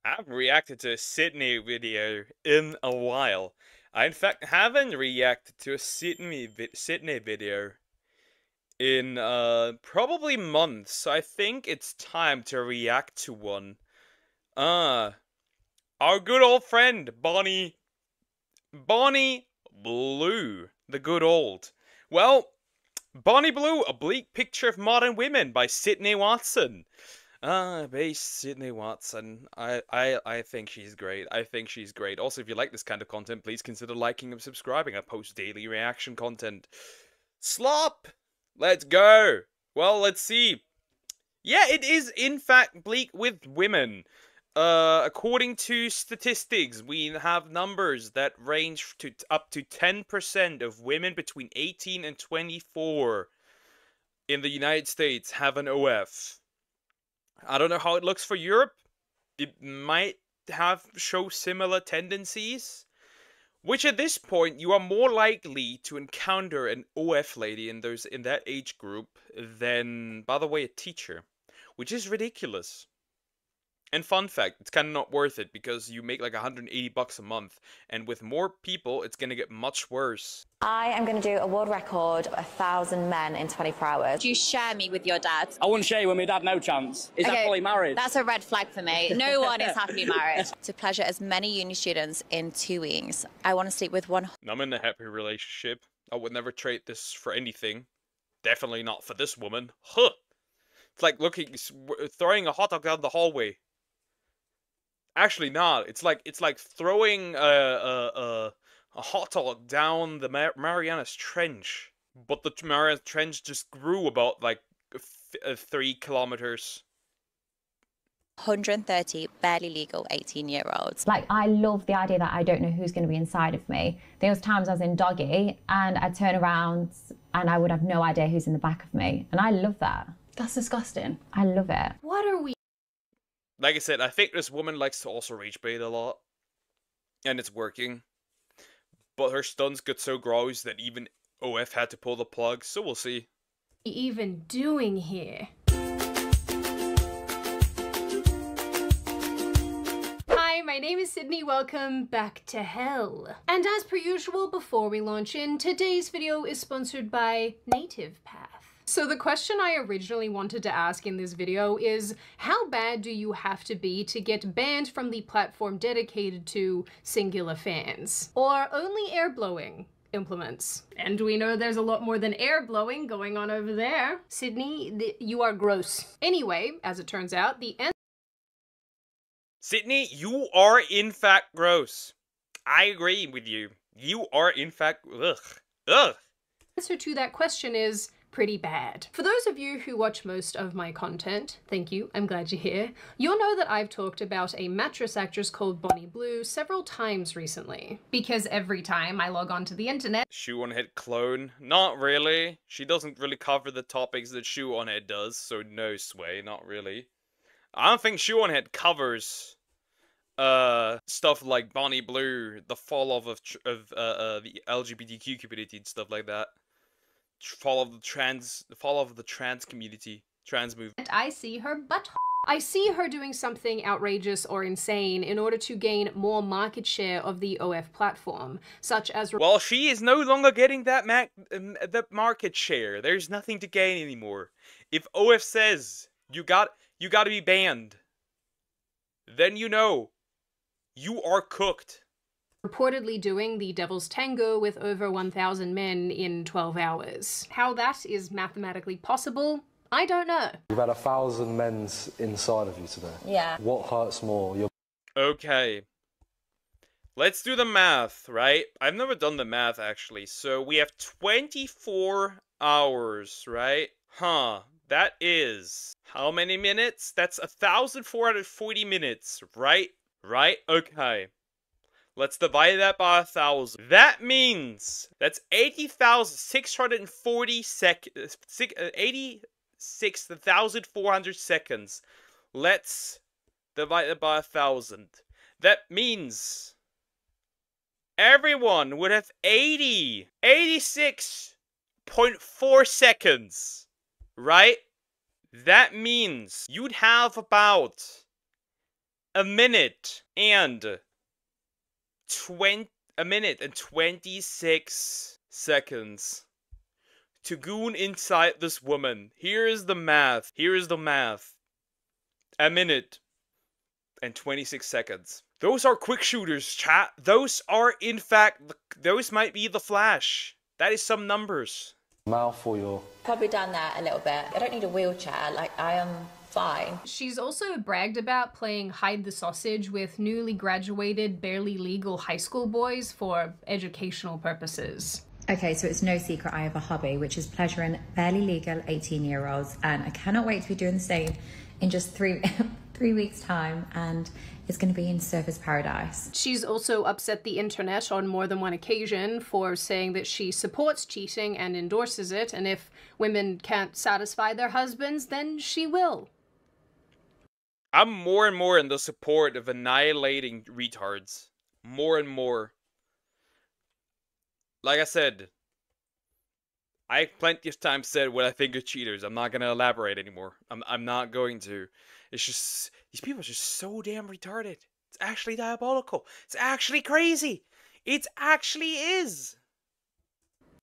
I haven't reacted to a Sydney video in a while. I in fact haven't reacted to a Sydney video in probably months. I think it's time to react to one. Our good old friend Bonnie Blue, the good old. Well, Bonnie Blue, a bleak picture of modern women by Sydney Watson. Base Sydney Watson. I think she's great. I think she's great. Also, if you like this kind of content, please consider liking and subscribing. I post daily reaction content. Slop! Let's go! Well, let's see. Yeah, it is in fact bleak with women. According to statistics, we have numbers that range to up to 10% of women between 18 and 24 in the United States have an OF. I don't know how it looks for Europe. It might show similar tendencies. Which at this point, you are more likely to encounter an OF lady in that age group than, by the way, a teacher. Which is ridiculous. And fun fact, it's kind of not worth it because you make like $180 a month, and with more people, it's gonna get much worse. I am going to do a world record of 1,000 men in 24 hours. Do you share me with your dad? I wouldn't share you with my dad, no chance. Is that fully married? That's a red flag for me. No one is happily married. To pleasure as many uni students in 2 weeks, I want to sleep with one. I'm in a happy relationship. I would never trade this for anything. Definitely not for this woman. Huh. It's like throwing a hot dog down the hallway. Actually, not. It's like throwing a hot dog down the Marianas Trench, but the Marianas Trench just grew about like 3 kilometers. 130 barely legal 18-year-olds. Like, I love the idea that I don't know who's going to be inside of me. There was times I was in doggy and I'd turn around and I would have no idea who's in the back of me, and I love that. That's disgusting. I love it. What are we? Like I said, I think this woman likes to also rage bait a lot. And it's working. But her stunts got so gross that even OF had to pull the plug, so we'll see. What are we even doing here? Hi, my name is Sydney. Welcome back to hell. And as per usual, before we launch in, today's video is sponsored by Native Path. So the question I originally wanted to ask in this video is, how bad do you have to be to get banned from the platform dedicated to singular fans? Or only air blowing implements? And we know there's a lot more than air blowing going on over there. Sydney, you are gross. Anyway, as it turns out, the Sydney, you are in fact gross. I agree with you. You are in fact ugh. answer to that question is pretty bad. For those of you who watch most of my content, thank you, I'm glad you're here, you'll know that I've talked about a mattress actress called Bonnie Blue several times recently. Because every time I log onto the internet— Shoe on Head clone? Not really. She doesn't really cover the topics that Shoe on Head does, so no sway, not really. I don't think Shoe on Head covers stuff like Bonnie Blue, the fall of the LGBTQ community and stuff like that. Fall of the trans community, trans movement. I see her butt. I see her doing something outrageous or insane in order to gain more market share of the OF platform, such as— Well, she is no longer getting that the market share. There's nothing to gain anymore. If OF says you got to be banned, then you know you are cooked. Reportedly doing the Devil's Tango with over 1,000 men in 12 hours. How that is mathematically possible, I don't know. You've had 1,000 men inside of you today. Yeah. What hurts more? Okay. Let's do the math, right? I've never done the math, actually. So we have 24 hours, right? Huh. That is— how many minutes? That's 1,440 minutes, right? Right? Okay. Let's divide that by 1,000. That means that's 80,640 seconds. 86,400 seconds. Let's divide it by 1,000. That means everyone would have 86.4 seconds, right? That means you'd have about a minute and 26 seconds to goon inside this woman. Here is the math. Here is the math. A minute and 26 seconds. Those are quick shooters, chat. Those are, in fact, those might be the Flash. That is some numbers. Mouth or your... Probably done that a little bit. I don't need a wheelchair. Like, I am fine. She's also bragged about playing hide the sausage with newly graduated, barely legal high school boys for educational purposes. Okay, so it's no secret I have a hobby, which is pleasuring barely legal 18-year-olds, and I cannot wait to be doing the same in just 3 weeks' time, and it's going to be in Surface Paradise. She's also upset the internet on more than one occasion for saying that she supports cheating and endorses it, and if women can't satisfy their husbands, then she will. I'm more and more in the support of annihilating retards. More and more. Like I said, I plenty of times said what I think of cheaters. I'm not going to elaborate anymore. I'm not going to. It's just, these people are just so damn retarded. It's actually diabolical. It's actually crazy. It actually is.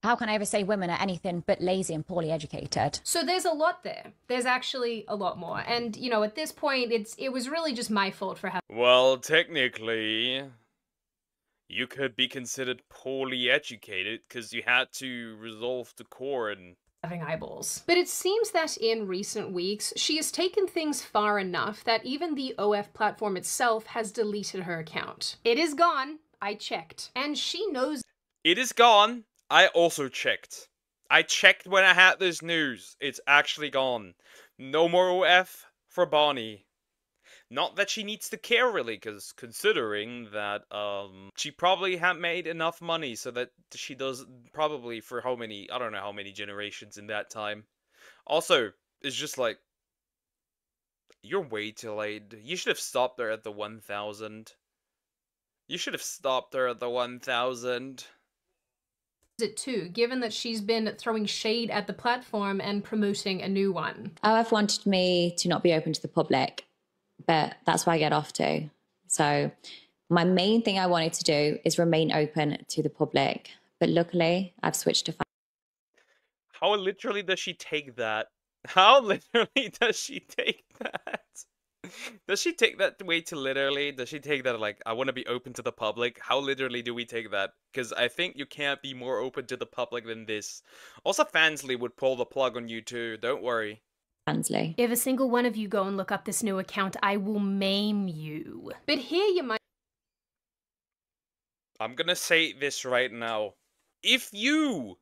How can I ever say women are anything but lazy and poorly educated? So there's a lot there. There's actually a lot more. And, you know, at this point, it was really just my fault for having... Well, technically, you could be considered poorly educated because you had to resolve the core and... having eyeballs. But it seems that in recent weeks, she has taken things far enough that even the OF platform itself has deleted her account. It is gone. I checked. And she knows... It is gone. I also checked. I checked when I had this news. It's actually gone. No more OF for Bonnie. Not that she needs to care, really, because considering that, she probably had made enough money so that she does probably for how many, I don't know how many generations in that time. Also, it's just like, you're way too late. You should have stopped there at the 1,000. You should have stopped there at the 1,000. It too, given that she's been throwing shade at the platform and promoting a new one. OF wanted me to not be open to the public, but that's why I get off to. So my main thing I wanted to do is remain open to the public, but luckily I've switched to... How literally does she take that? How literally does she take that? Does she take that way too literally? Does she take that like, I want to be open to the public? How literally do we take that? Because I think you can't be more open to the public than this. Also, Fansly would pull the plug on you too, don't worry. Fansly. If a single one of you go and look up this new account, I will maim you. But here you might... I'm gonna say this right now. If you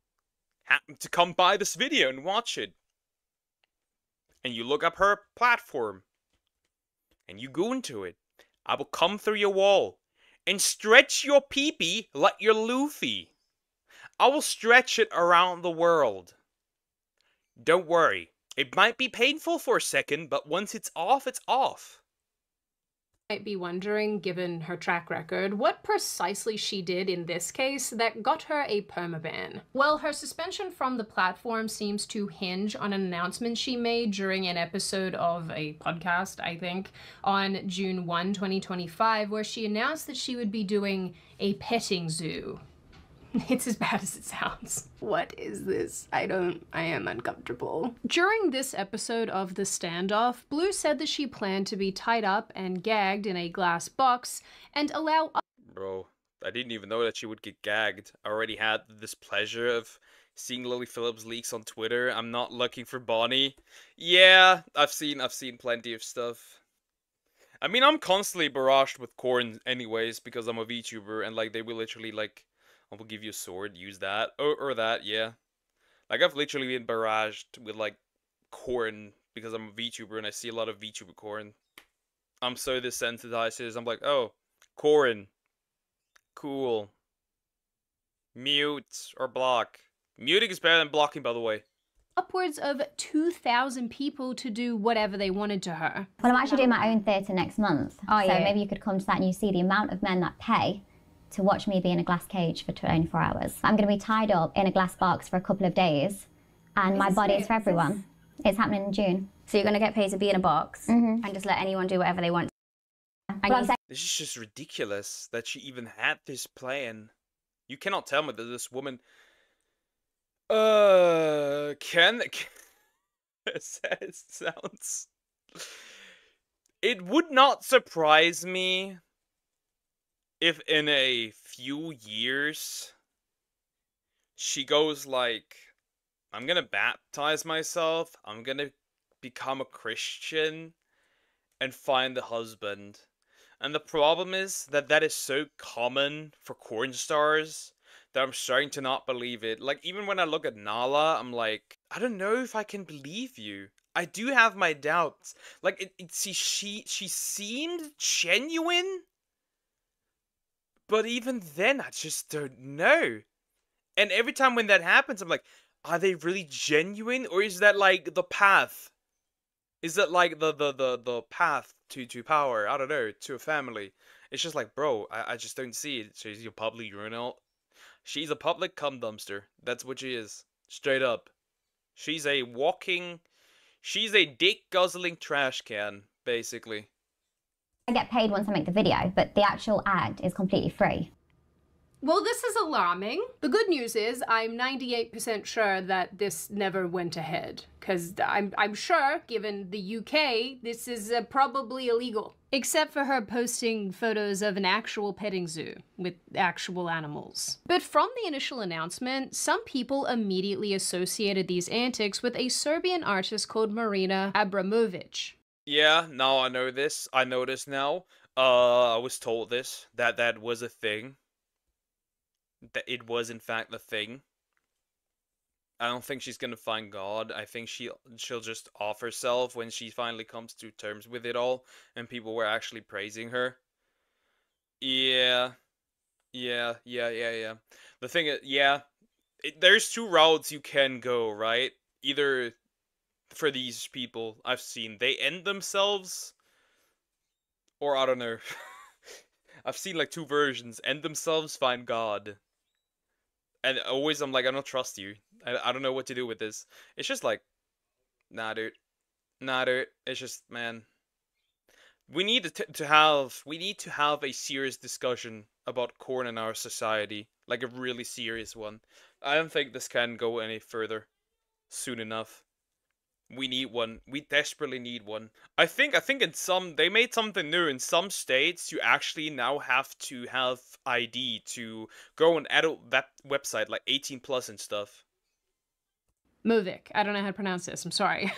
happen to come by this video and watch it, and you look up her platform, and you go into it, I will come through your wall and stretch your peepee like your Luffy. I will stretch it around the world. Don't worry. It might be painful for a second, but once it's off, it's off. Might be wondering, given her track record, what precisely she did in this case that got her a permaban. Well, her suspension from the platform seems to hinge on an announcement she made during an episode of a podcast, I think, on June 1, 2025, where she announced that she would be doing a petting zoo. It's as bad as it sounds. What is this? I am uncomfortable. During this episode of The Standoff, Blue said that she planned to be tied up and gagged in a glass box and allow... Bro, I didn't even know that she would get gagged. I already had this pleasure of seeing Lily Phillips leaks on Twitter. I'm not looking for Bonnie. Yeah, I've seen plenty of stuff. I mean, I'm constantly barraged with corn anyways because I'm a VTuber and like they will literally like... I will give you a sword, use that, or that, yeah. Like, I've literally been barraged with, like, corn, because I'm a VTuber, and I see a lot of VTuber corn. I'm so desensitized to this, I'm like, oh, corn. Cool. Mute, or block. Muting is better than blocking, by the way. Upwards of 2,000 people to do whatever they wanted to her. Well, I'm actually doing my own theatre next month. Oh, so yeah. maybe you could come to that and you see the amount of men that pay to watch me be in a glass cage for 24 hours. I'm going to be tied up in a glass box for a couple of days, and my body is for everyone. It's happening in June. So you're going to get paid to be in a box and just let anyone do whatever they want. This is just ridiculous that she even had this plan. You cannot tell me that this woman can sounds. It would not surprise me if in a few years she goes like, I'm gonna baptize myself, I'm gonna become a Christian and find a husband. And the problem is that that is so common for porn stars that I'm starting to not believe it. Like, even when I look at Nala, I'm like, I don't know if I can believe you. I do have my doubts. Like, she seemed genuine, but even then, I just don't know. And every time when that happens, I'm like, are they really genuine, or is that like the path? Is that like the path to power? I don't know, to a family. It's just like, bro, I just don't see it. She's a public urinal. She's a public cum dumpster. That's what she is. Straight up. She's a dick guzzling trash can, basically. I get paid once I make the video, but the actual ad is completely free. Well, this is alarming. The good news is I'm 98% sure that this never went ahead, because I'm sure, given the UK, this is probably illegal. Except for her posting photos of an actual petting zoo with actual animals. But from the initial announcement, some people immediately associated these antics with a Serbian artist called Marina Abramovic. Yeah, now I know this. I know this now. I was told this, that was a thing. That it was in fact the thing. I don't think she's gonna find God. I think she'll just off herself when she finally comes to terms with it all, and people were actually praising her. Yeah. The thing is, there's two routes you can go, right? Either for these people I've seen, they end themselves, or I don't know. I've seen like two versions: end themselves, find God. And always I'm like, I don't trust you. I don't know what to do with this. It's just like, nah, dude. It's just, man. We need to have a serious discussion about porn in our society, like a really serious one. I don't think this can go any further soon enough. We need one. We desperately need one. I think they made something new. In some states, you actually now have to have ID to go on adult website, like 18 plus and stuff. Movic, I don't know how to pronounce this, I'm sorry,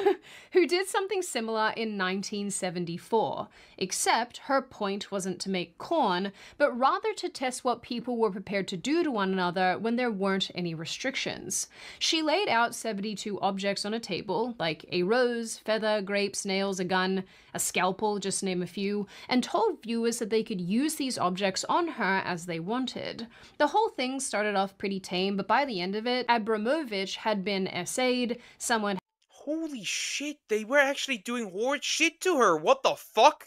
who did something similar in 1974, except her point wasn't to make corn, but rather to test what people were prepared to do to one another when there weren't any restrictions. She laid out 72 objects on a table, like a rose, feather, grapes, nails, a gun, a scalpel, just to name a few, and told viewers that they could use these objects on her as they wanted. The whole thing started off pretty tame, but by the end of it, Abramovich had been essayed, someone— Holy shit, they were actually doing horrid shit to her, what the fuck?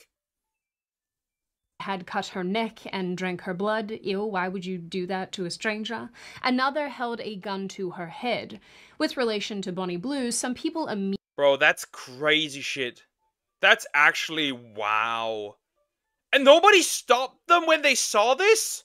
Had cut her neck and drank her blood. Ew, why would you do that to a stranger? Another held a gun to her head. With relation to Bonnie Blue, some people immediately— Bro, that's crazy shit. That's actually wow. And nobody stopped them when they saw this?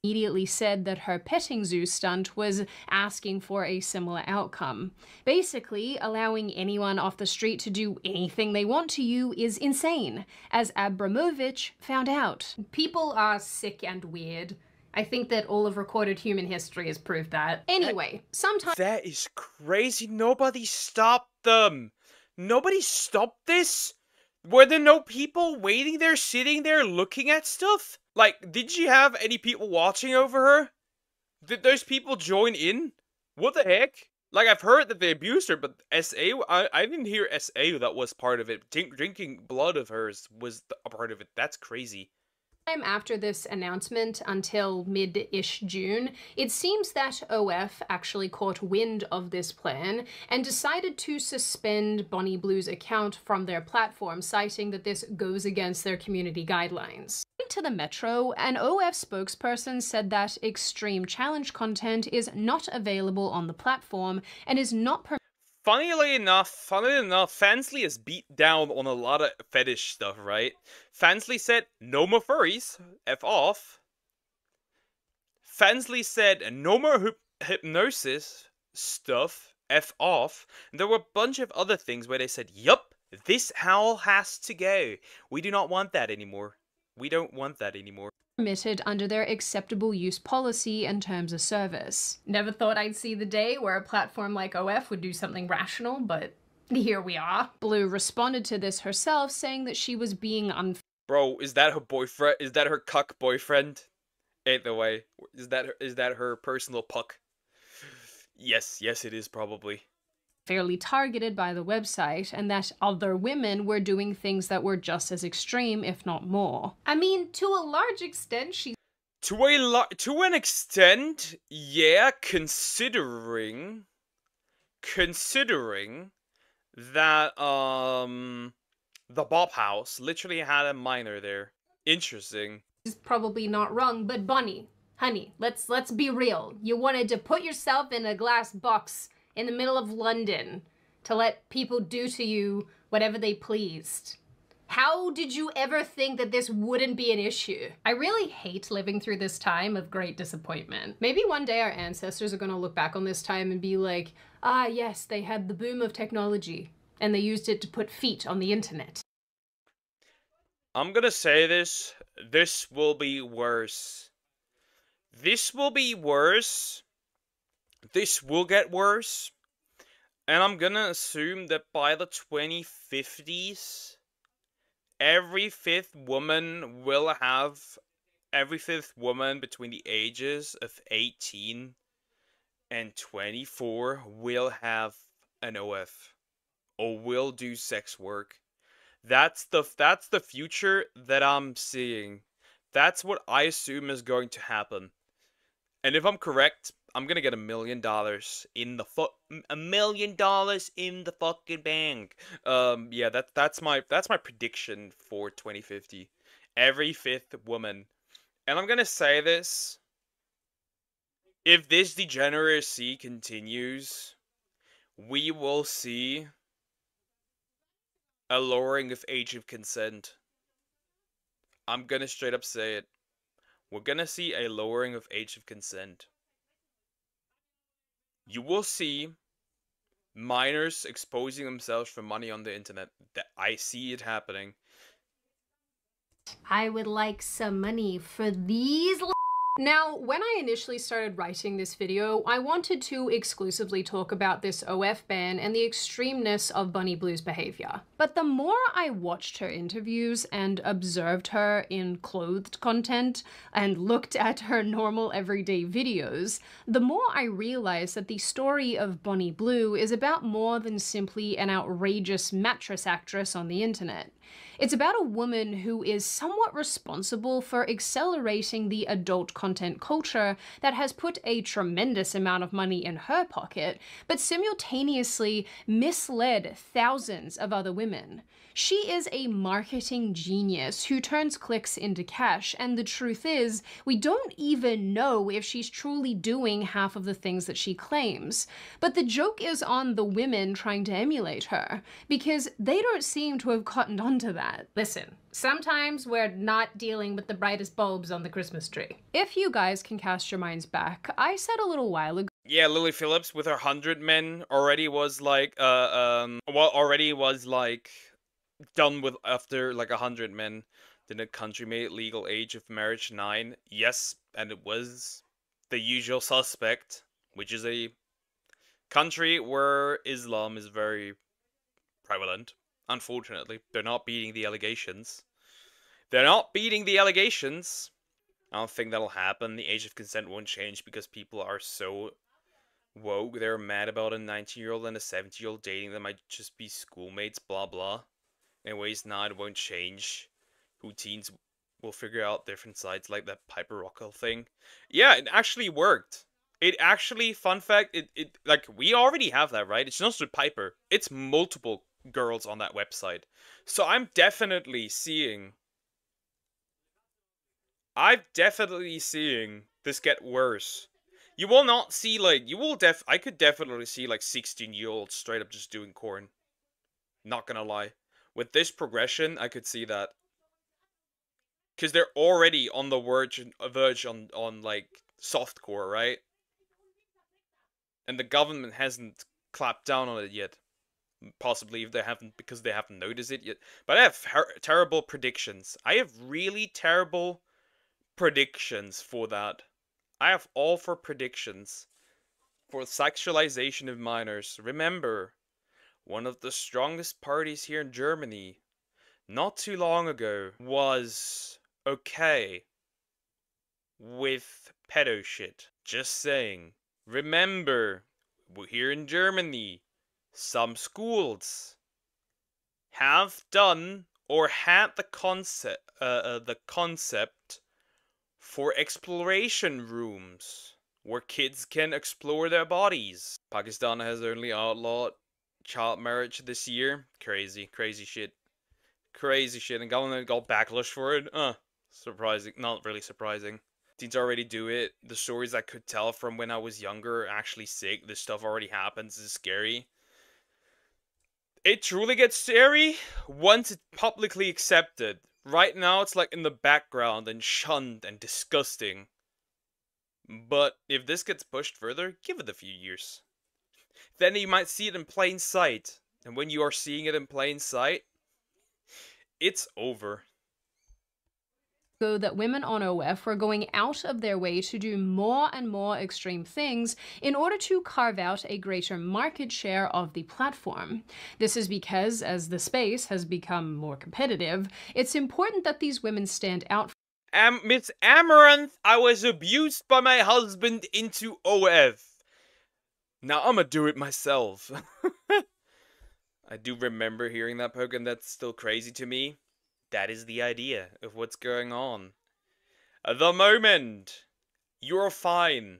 Immediately said that her petting zoo stunt was asking for a similar outcome. Basically, allowing anyone off the street to do anything they want to you is insane, as Abramovich found out. People are sick and weird. I think that all of recorded human history has proved that. Anyway, sometimes— That is crazy. Nobody stopped them. Nobody stopped this? Were there no people waiting there, sitting there, looking at stuff? Like, did she have any people watching over her? Did those people join in? What the heck? Like, I've heard that they abused her, but I didn't hear SA that was part of it. Drinking blood of hers was a part of it. That's crazy. After this announcement until mid-ish June, it seems that OF actually caught wind of this plan and decided to suspend Bonnie Blue's account from their platform, citing that this goes against their community guidelines. According to the Metro, an OF spokesperson said that extreme challenge content is not available on the platform and is not Funnily enough, Fansly is beat down on a lot of fetish stuff, right? Fansly said, no more furries, F off. Fansly said, no more hypnosis stuff, F off. And there were a bunch of other things where they said, yup, this howl has to go. We do not want that anymore. We don't want that anymore. Permitted under their acceptable use policy and terms of service. Never thought I'd see the day where a platform like OF would do something rational, but here we are. Blue responded to this herself, saying that she was being unfair. Bro, is that her boyfriend? Is that her cuck boyfriend? Ain't the way. Is that her personal puck? Yes, it is probably. Fairly targeted by the website, and that other women were doing things that were just as extreme, if not more. I mean, to a large extent, she... To an extent, yeah, considering that, the Bob House literally had a minor there. Interesting. Is probably not wrong, but Bonnie, honey, let's be real. You wanted to put yourself in a glass box in the middle of London to let people do to you whatever they pleased. How did you ever think that this wouldn't be an issue? I really hate living through this time of great disappointment. Maybe one day our ancestors are gonna look back on this time and be like, ah yes, they had the boom of technology and they used it to put feet on the internet. I'm gonna say this will be worse. This will be worse. This will get worse, and I'm gonna assume that by the 2050s, every fifth woman between the ages of 18 and 24 will have an OF, or will do sex work. That's the future that I'm seeing. That's what I assume is going to happen. And if I'm correct, I'm gonna get $1 million in the fucking bank. Yeah, that's my prediction for 2050. Every fifth woman. And I'm gonna say this. If this degeneracy continues, we will see a lowering of age of consent. I'm gonna straight up say it. We're gonna see a lowering of age of consent. You will see minors exposing themselves for money on the internet. I see it happening. I would like some money for these. Now, when I initially started writing this video, I wanted to exclusively talk about this OF ban and the extremeness of Bunny Blue's behavior. But the more I watched her interviews and observed her in clothed content and looked at her normal everyday videos, the more I realized that the story of Bunny Blue is about more than simply an outrageous mattress actress on the internet. It's about a woman who is somewhat responsible for accelerating the adult content culture that has put a tremendous amount of money in her pocket, but simultaneously misled thousands of other women. She is a marketing genius who turns clicks into cash, and the truth is, we don't even know if she's truly doing half of the things that she claims. But the joke is on the women trying to emulate her, because they don't seem to have cottoned onto that. Listen, sometimes we're not dealing with the brightest bulbs on the Christmas tree. If you guys can cast your minds back, I said a little while ago. Yeah, Lily Phillips with her 100 men already was like, done with after like 100 men. Then the country made it legal age of marriage 9. Yes, and it was the usual suspect, which is a country where Islam is very prevalent. Unfortunately, they're not beating the allegations. I don't think that'll happen. The age of consent won't change because people are so woke. They're mad about a 19-year-old and a 70-year-old dating that might just be schoolmates, blah blah. Anyways, nah, it won't change. Who teens will figure out different sides like that Piper Rockell thing. Yeah, it actually worked. It actually, fun fact, it like, we already have that, right? It's not just Piper. It's multiple girls on that website. So I'm definitely seeing this get worse. You will not see, like, I could definitely see, like, 16-year-olds straight up just doing corn. Not gonna lie. With this progression, I could see that. Because they're already on the verge on, like, softcore, right? And the government hasn't clapped down on it yet. Possibly if they haven't, because they haven't noticed it yet. But I have terrible predictions. I have really terrible predictions for that. I have awful predictions for sexualization of minors. Remember, one of the strongest parties here in Germany, not too long ago, was okay with pedo shit. Just saying. Remember, here in Germany, some schools have done or had the concept for exploration rooms where kids can explore their bodies. Pakistan has only outlawed child marriage this year. Crazy shit. Crazy shit. And government got backlash for it. Surprising. Not really surprising. Teens already do it. The stories I could tell from when I was younger are actually sick. This stuff already happens. It's scary. It truly gets scary once it's publicly accepted. Right now, it's like in the background and shunned and disgusting. But if this gets pushed further, give it a few years. Then you might see it in plain sight. And when you are seeing it in plain sight, it's over. That women on OF were going out of their way to do more and more extreme things in order to carve out a greater market share of the platform. This is because, as the space has become more competitive, it's important that these women stand out. Miss Amaranth, I was abused by my husband into OF. Now I'ma do it myself. I do remember hearing that poke, and that's still crazy to me. That is the idea of what's going on. The moment you're fine.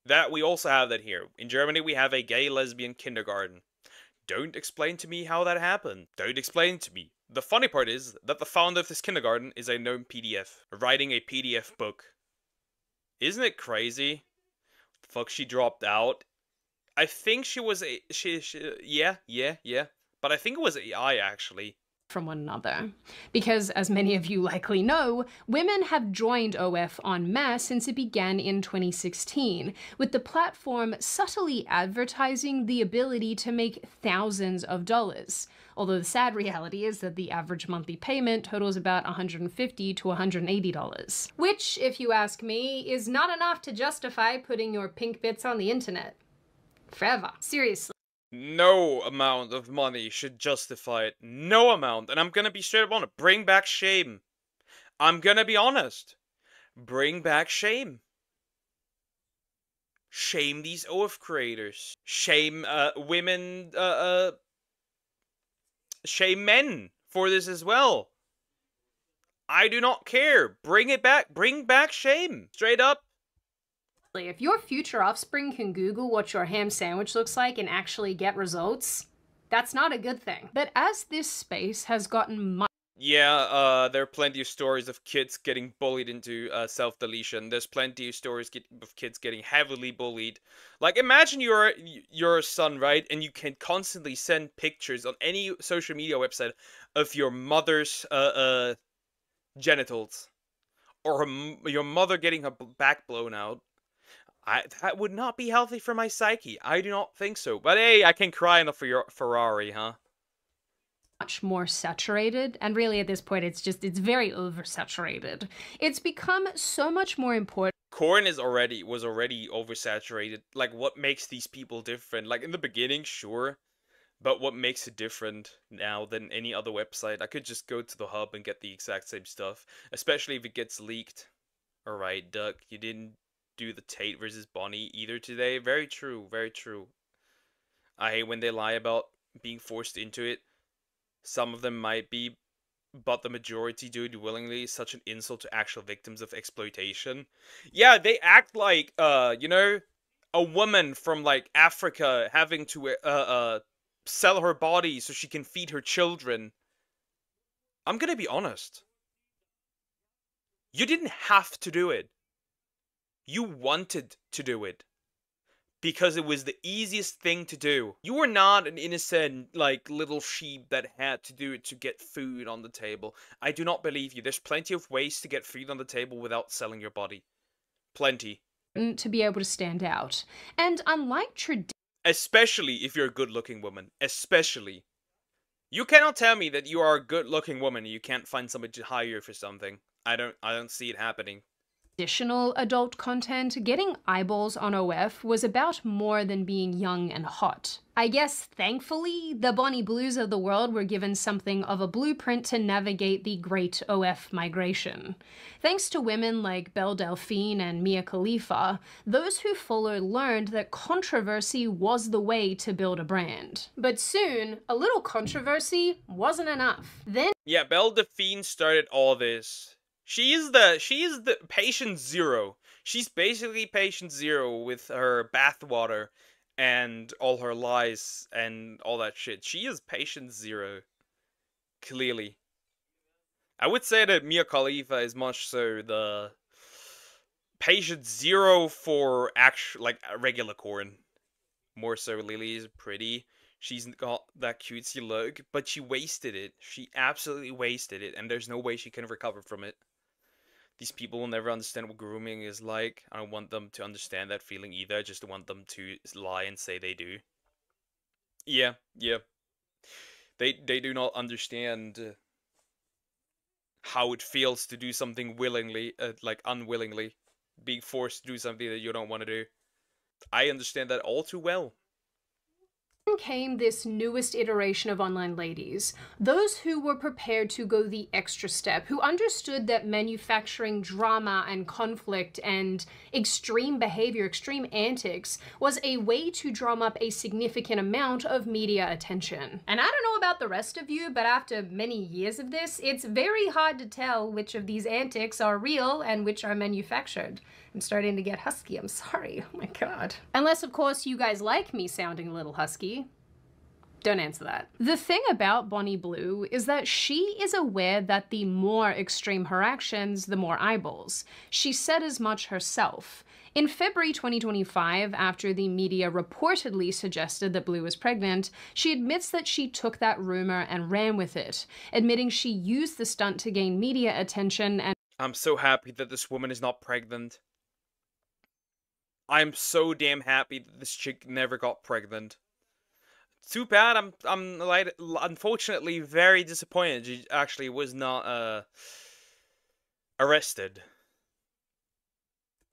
That we also have that here. In Germany, we have a gay lesbian kindergarten. Don't explain to me how that happened. Don't explain to me. The funny part is that the founder of this kindergarten is a known PDF, writing a PDF book. Isn't it crazy? The fuck, she dropped out. I think she was a yeah. But I think it was AI actually. From one another. Because, as many of you likely know, women have joined OF en masse since it began in 2016, with the platform subtly advertising the ability to make thousands of dollars. Although the sad reality is that the average monthly payment totals about $150 to $180. Which, if you ask me, is not enough to justify putting your pink bits on the internet. Forever. Seriously. No amount of money should justify it. No amount. And I'm gonna be straight up honest. Bring back shame. I'm gonna be honest. Bring back shame. Shame these OF creators. Shame women, shame men for this as well. I do not care. Bring it back. Bring back shame. Straight up. If your future offspring can Google what your ham sandwich looks like and actually get results, that's not a good thing. But as this space has gotten much... Yeah, there are plenty of stories of kids getting bullied into self-deletion. There's plenty of stories of kids getting heavily bullied. Like, imagine you're a son, right? And you can constantly send pictures on any social media website of your mother's genitals. Or your mother getting her back blown out. That would not be healthy for my psyche. I do not think so. But hey, I can cry enough for your Ferrari, huh? Much more saturated, and really at this point it's very oversaturated. It's become so much more important. Corn was already oversaturated. Like, what makes these people different? Like, in the beginning, sure. But what makes it different now than any other website? I could just go to the hub and get the exact same stuff. Especially if it gets leaked. Alright, Duck, you didn't do the Tate versus Bonnie either today. Very true, very true. I hate when they lie about being forced into it. Some of them might be, but the majority do it willingly. Such an insult to actual victims of exploitation. Yeah, they act like, you know, a woman from, like, Africa having to, sell her body so she can feed her children. I'm gonna be honest. You didn't have to do it. You wanted to do it. because it was the easiest thing to do. You were not an innocent, like, little sheep that had to do it to get food on the table. I do not believe you. There's plenty of ways to get food on the table without selling your body. Plenty. To be able to stand out. And unlike tradition, especially if you're a good-looking woman. Especially. You cannot tell me that you are a good-looking woman and you can't find somebody to hire you for something. I don't see it happening. Additional adult content, getting eyeballs on OF was about more than being young and hot. I guess, thankfully, the Bonnie Blues of the world were given something of a blueprint to navigate the great OF migration. Thanks to women like Belle Delphine and Mia Khalifa, those who followed learned that controversy was the way to build a brand. But soon, a little controversy wasn't enough. Then yeah, Belle Delphine started all this. She is the patient zero. She's basically patient zero with her bathwater and all her lies and all that shit. She is patient zero. Clearly. I would say that Mia Khalifa is much so the patient zero for actual, like, regular corn. More so, Lily is pretty. She's got that cutesy look, but she wasted it. She absolutely wasted it, and there's no way she can recover from it. These people will never understand what grooming is like. I don't want them to understand that feeling either. I just want them to lie and say they do. Yeah. They do not understand how it feels to do something willingly, like unwillingly. Being forced to do something that you don't want to do. I understand that all too well. Came this newest iteration of online ladies, those who were prepared to go the extra step, who understood that manufacturing drama and conflict and extreme behavior, extreme antics, was a way to drum up a significant amount of media attention. And I don't know about the rest of you, but after many years of this, it's very hard to tell which of these antics are real and which are manufactured. I'm starting to get husky, I'm sorry. Oh my god. Unless, of course, you guys like me sounding a little husky. Don't answer that. The thing about Bonnie Blue is that she is aware that the more extreme her actions, the more eyeballs. She said as much herself. In February 2025, after the media reportedly suggested that Blue was pregnant, she admits that she took that rumor and ran with it, admitting she used the stunt to gain media attention and— I'm so happy that this woman is not pregnant. I'm so damn happy that this chick never got pregnant. Too bad. I'm like, unfortunately very disappointed she actually was not arrested.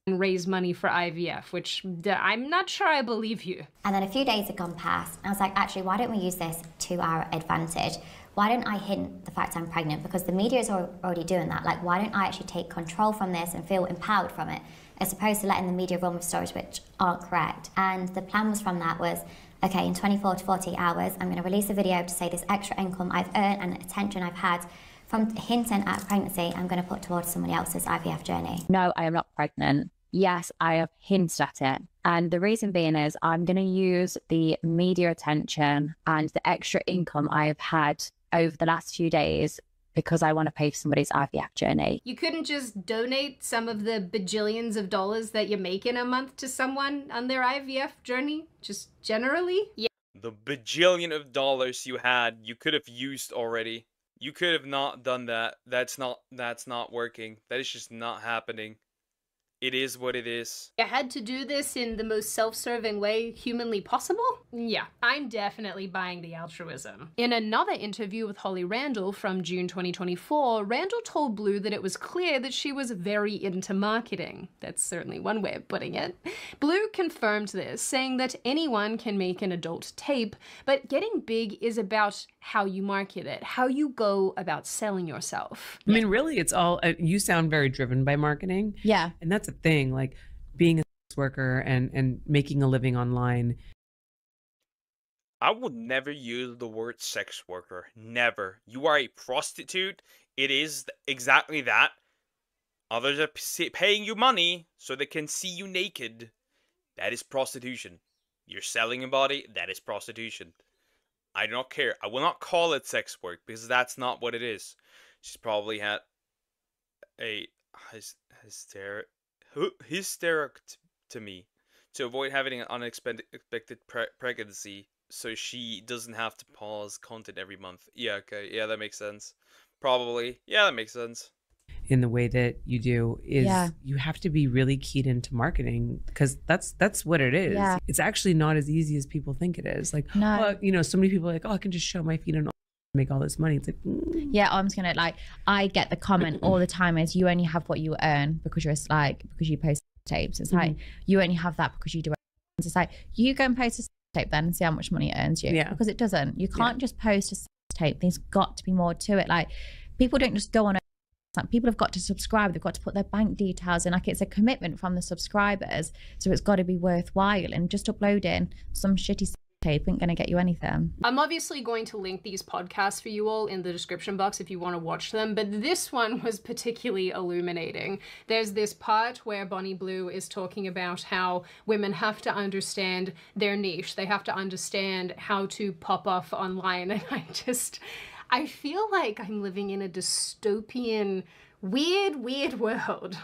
And raise money for IVF, which I'm not sure I believe you. And then a few days had gone past, and I was like, actually, why don't we use this to our advantage? Why don't I hint the fact I'm pregnant? Because the media is already doing that. Like, why don't I actually take control from this and feel empowered from it, as opposed to letting the media run with stories which aren't correct? And the plan was from that was, okay, in 24 to 48 hours, I'm going to release a video to say this extra income I've earned and attention I've had from hinting at pregnancy, I'm going to put towards somebody else's IVF journey. No, I am not pregnant. Yes, I have hinted at it. And the reason being is I'm going to use the media attention and the extra income I have had over the last few days because I want to pay for somebody's IVF journey. You couldn't just donate some of the bajillions of dollars that you make in a month to someone on their IVF journey? Just generally? Yeah. The bajillion of dollars you had, you could have used already. You could have not done that. That's not working. That is just not happening. It is what it is. You had to do this in the most self-serving way humanly possible? Yeah, I'm definitely buying the altruism. In another interview with Holly Randall from June 2024, Randall told Blue that it was clear that she was very into marketing. That's certainly one way of putting it. Blue confirmed this, saying that anyone can make an adult tape, but getting big is about how you market it, how you go about selling yourself. I mean, really, it's all, you sound very driven by marketing. Yeah. And that's a thing, like being a sex worker and making a living online. I would never use the word sex worker. Never. You are a prostitute. It is exactly that. Others are paying you money so they can see you naked. That is prostitution. You're selling a body. That is prostitution. I do not care. I will not call it sex work because that's not what it is. She's probably had a hysteric to me to avoid having an unexpected pregnancy, so she doesn't have to pause content every month. Yeah, okay, yeah, that makes sense. Probably, yeah, that makes sense. In the way that you do is you have to be really keyed into marketing, because that's what it is. Yeah. It's actually not as easy as people think it is. Like, oh, you know, so many people are like, oh, I can just show my feet and make all this money. It's like, yeah, I'm just gonna like, I get the comment all the time is you only have what you earn because you're like, because you post tapes. It's like, you only have that because you do it. It's like, you go and post a tape then and see how much money it earns you. Because it doesn't. You can't just post a tape. There's got to be more to it. Like, people don't just go on. Like, people have got to subscribe. They've got to put their bank details in. Like, it's a commitment from the subscribers, so it's got to be worthwhile. And just uploading some shitty tape ain't gonna get you anything. I'm obviously going to link these podcasts for you all in the description box if you want to watch them, but this one was particularly illuminating. There's this part where Bonnie Blue is talking about how women have to understand their niche. They have to understand how to pop off online, and I feel like I'm living in a dystopian, weird world.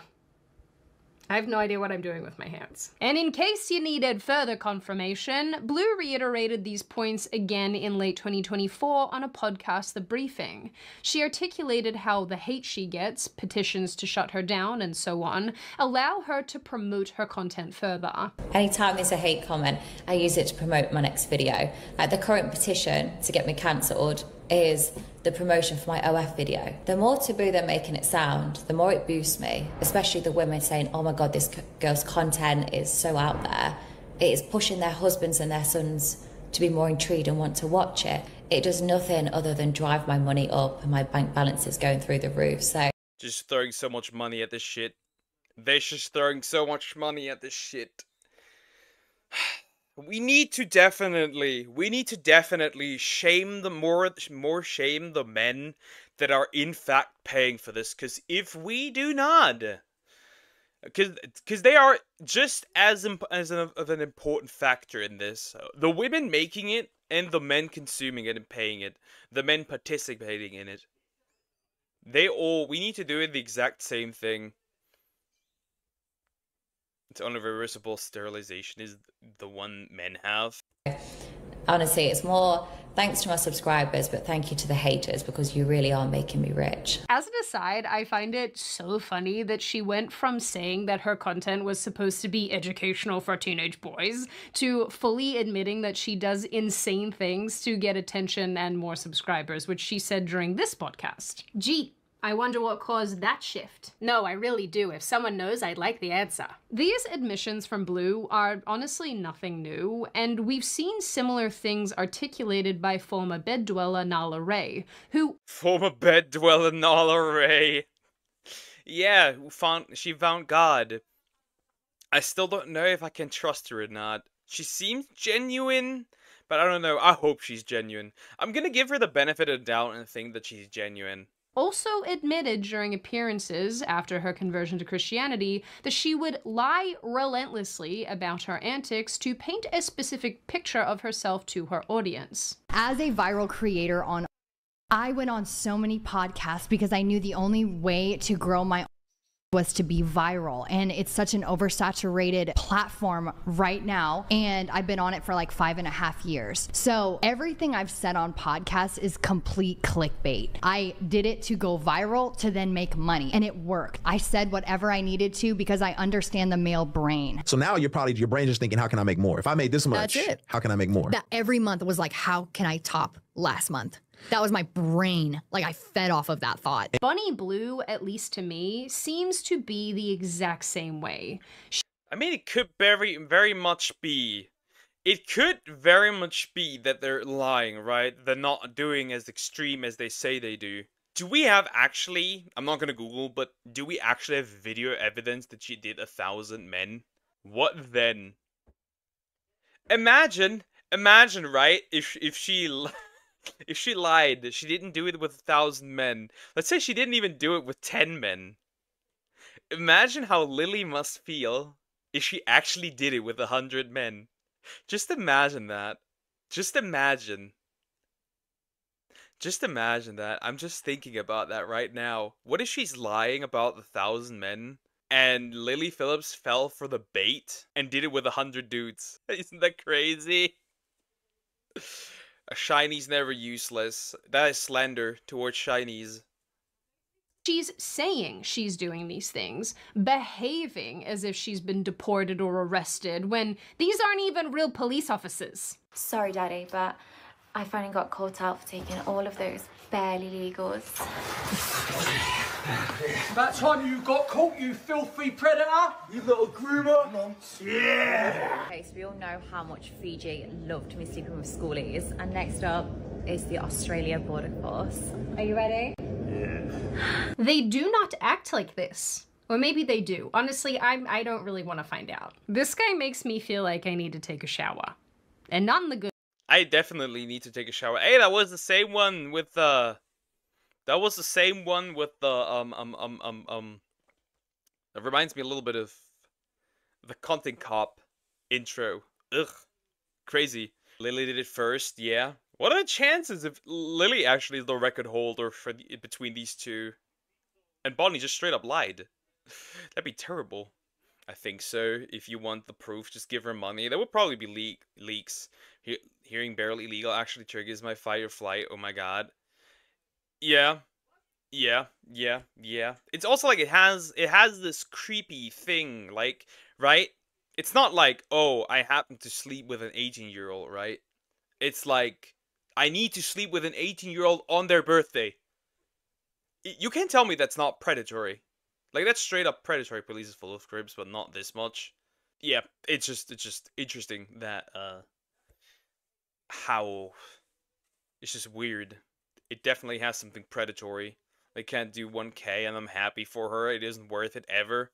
I have no idea what I'm doing with my hands. And in case you needed further confirmation, Blue reiterated these points again in late 2024 on a podcast, The Briefing. She articulated how the hate she gets, petitions to shut her down and so on, allow her to promote her content further. Anytime there's a hate comment, I use it to promote my next video. Like, the current petition to get me cancelled is the promotion for my OF video. The more taboo they're making it sound, the more it boosts me, especially the women saying, oh my God, this girl's content is so out there. It is pushing their husbands and their sons to be more intrigued and want to watch it. It does nothing other than drive my money up, and my bank balance is going through the roof. So just throwing so much money at this shit. They're just throwing so much money at this shit. We need to definitely shame the more shame the men that are in fact paying for this, because if we do not, because they are just as of an important factor in this. The women making it and the men consuming it and paying it, the men participating in it. We need to do the exact same thing. It's irreversible sterilization is the one men have. Honestly, it's more thanks to my subscribers, but thank you to the haters, because you really are making me rich. As an aside, I find it so funny that she went from saying that her content was supposed to be educational for teenage boys to fully admitting that she does insane things to get attention and more subscribers, which she said during this podcast. Gee, I wonder what caused that shift. No, I really do. If someone knows, I'd like the answer. These admissions from Blue are honestly nothing new, and we've seen similar things articulated by former bed dweller Nala Ray, who— Former bed dweller Nala Ray. Yeah, she found God. I still don't know if I can trust her or not. She seems genuine, but I don't know. I hope she's genuine. I'm gonna give her the benefit of the doubt and think that she's genuine. Also admitted during appearances after her conversion to Christianity that she would lie relentlessly about her antics to paint a specific picture of herself to her audience. As a viral creator I went on so many podcasts because I knew the only way to grow my was to be viral, and it's such an oversaturated platform right now, and I've been on it for like 5.5 years. So everything I've said on podcasts is complete clickbait. I did it to go viral to then make money, and it worked. I said whatever I needed to because I understand the male brain. So now your brain just thinking, how can I make more? If I made this much, how can I make more? That every month was like, how can I top last month? That was my brain. Like, I fed off of that thought. Bonnie Blue, at least to me, seems to be the exact same way. I mean, it could very much be. It could very much be that they're lying, right? They're not doing as extreme as they say they do. Do we have actually, I'm not gonna Google, but do we actually have video evidence that she did 1,000 men? What then? Imagine, right, if she lied, she didn't do it with 1,000 men. Let's say she didn't even do it with 10 men. Imagine how Lily must feel if she actually did it with 100 men. Just imagine that. Just imagine that. I'm just thinking about that right now. What if she's lying about the 1,000 men? and Lily Phillips fell for the bait and did it with 100 dudes. Isn't that crazy? A shiny's never useless. That is slander towards shinies. She's saying she's doing these things, behaving as if she's been deported or arrested, when these aren't even real police officers. Sorry, Daddy, but I finally got caught out for taking all of those barely legals. That time you got caught, you filthy predator! You little groomer! Yeah! Okay, so we all know how much Fiji loved me sleeping with schoolies. And next up is the Australia Border Force. Are you ready? Yeah. They do not act like this. Or maybe they do. Honestly, I don't really want to find out. This guy makes me feel like I need to take a shower. And not in the good. I definitely need to take a shower. Hey, that was the same one with the... That was the same one with the, That reminds me a little bit of the Content Cop intro. Ugh. Crazy. Lily did it first, yeah. What are the chances if Lily actually is the record holder for between these two? And Bonnie just straight up lied. That'd be terrible. I think so. If you want the proof, just give her money. That would probably be leaks. Hearing barely illegal actually triggers my fight or flight. Oh my god. Yeah. It's also like it has this creepy thing, like, right? It's not like, oh, I happen to sleep with an 18-year-old, right? It's like, I need to sleep with an 18-year-old on their birthday. You can't tell me that's not predatory. Like, that's straight up predatory. Police is full of cribs, but not this much. Yeah, it's just interesting that, how... It's just weird. It definitely has something predatory. They can't do 1K and I'm happy for her. It isn't worth it ever.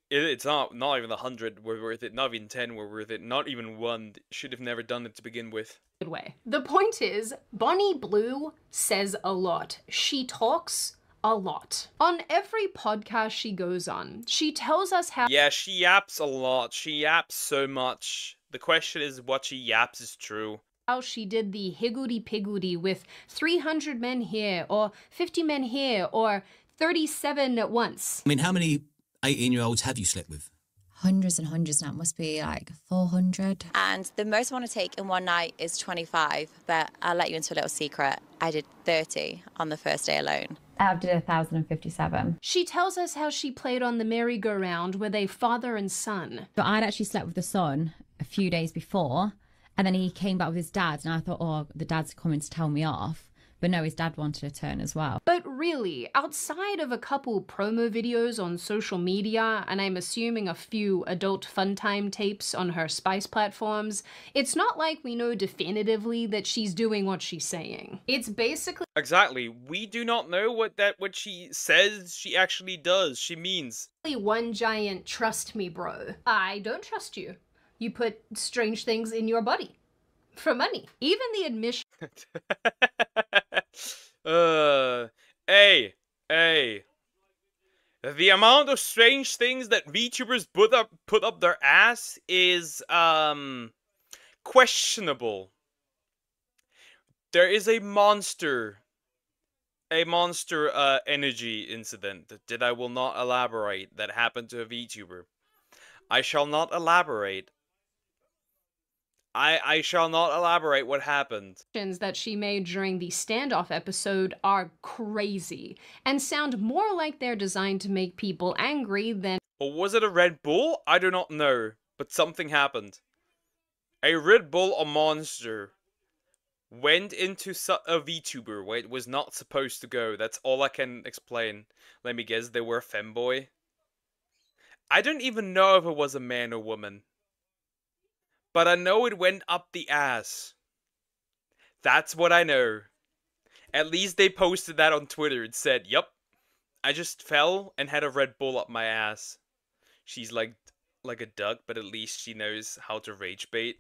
It's not even 100 were worth it. Not even 10 were worth it. Not even 1. Should have never done it to begin with. Good way. The point is, Bonnie Blue says a lot. She talks a lot. On every podcast she goes on, she tells us how— Yeah, she yaps a lot. She yaps so much. The question is what she yaps is true. How she did the higgledy-piggledy with 300 men here, or 50 men here, or 37 at once. I mean, how many 18-year-olds have you slept with? Hundreds and hundreds now. Must be like 400. And the most I want to take in one night is 25, but I'll let you into a little secret. I did 30 on the first day alone. I did 1,057. She tells us how she played on the merry-go-round with a father and son. But I'd actually slept with the son a few days before, and then he came back with his dad, and I thought, oh, the dad's coming to tell me off. But no, his dad wanted a turn as well. But really, outside of a couple promo videos on social media, and I'm assuming a few adult fun time tapes on her Spice platforms, it's not like we know definitively that she's doing what she's saying. It's basically— Exactly. We do not know what she says she actually does. She means one giant trust me, bro. I don't trust you. You put strange things in your body. For money. Even the admission— Hey. The amount of strange things that VTubers put up their ass is, questionable. There is a monster energy incident that I will not elaborate that happened to a VTuber. I shall not elaborate. I shall not elaborate what happened. That she made during the standoff episode are crazy and sound more like they're designed to make people angry than— Or was it a Red Bull? I do not know, but something happened. A Red Bull, a monster, went into a VTuber where it was not supposed to go. That's all I can explain. Let me guess, they were a femboy. I don't even know if it was a man or woman. But I know it went up the ass. That's what I know. At least they posted that on Twitter. It said, yup, I just fell and had a Red Bull up my ass. She's like a duck, but at least she knows how to rage bait.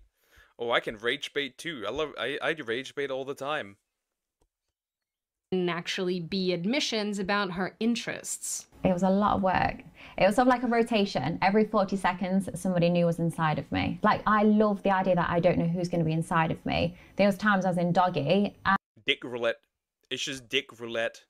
Oh, I can rage bait too. I rage bait all the time. Actually be admissions about her interests. It was a lot of work. It was sort of like a rotation. Every 40 seconds, somebody new was inside of me. Like, I love the idea that I don't know who's going to be inside of me. There was times I was in doggy. Dick roulette. It's just dick roulette.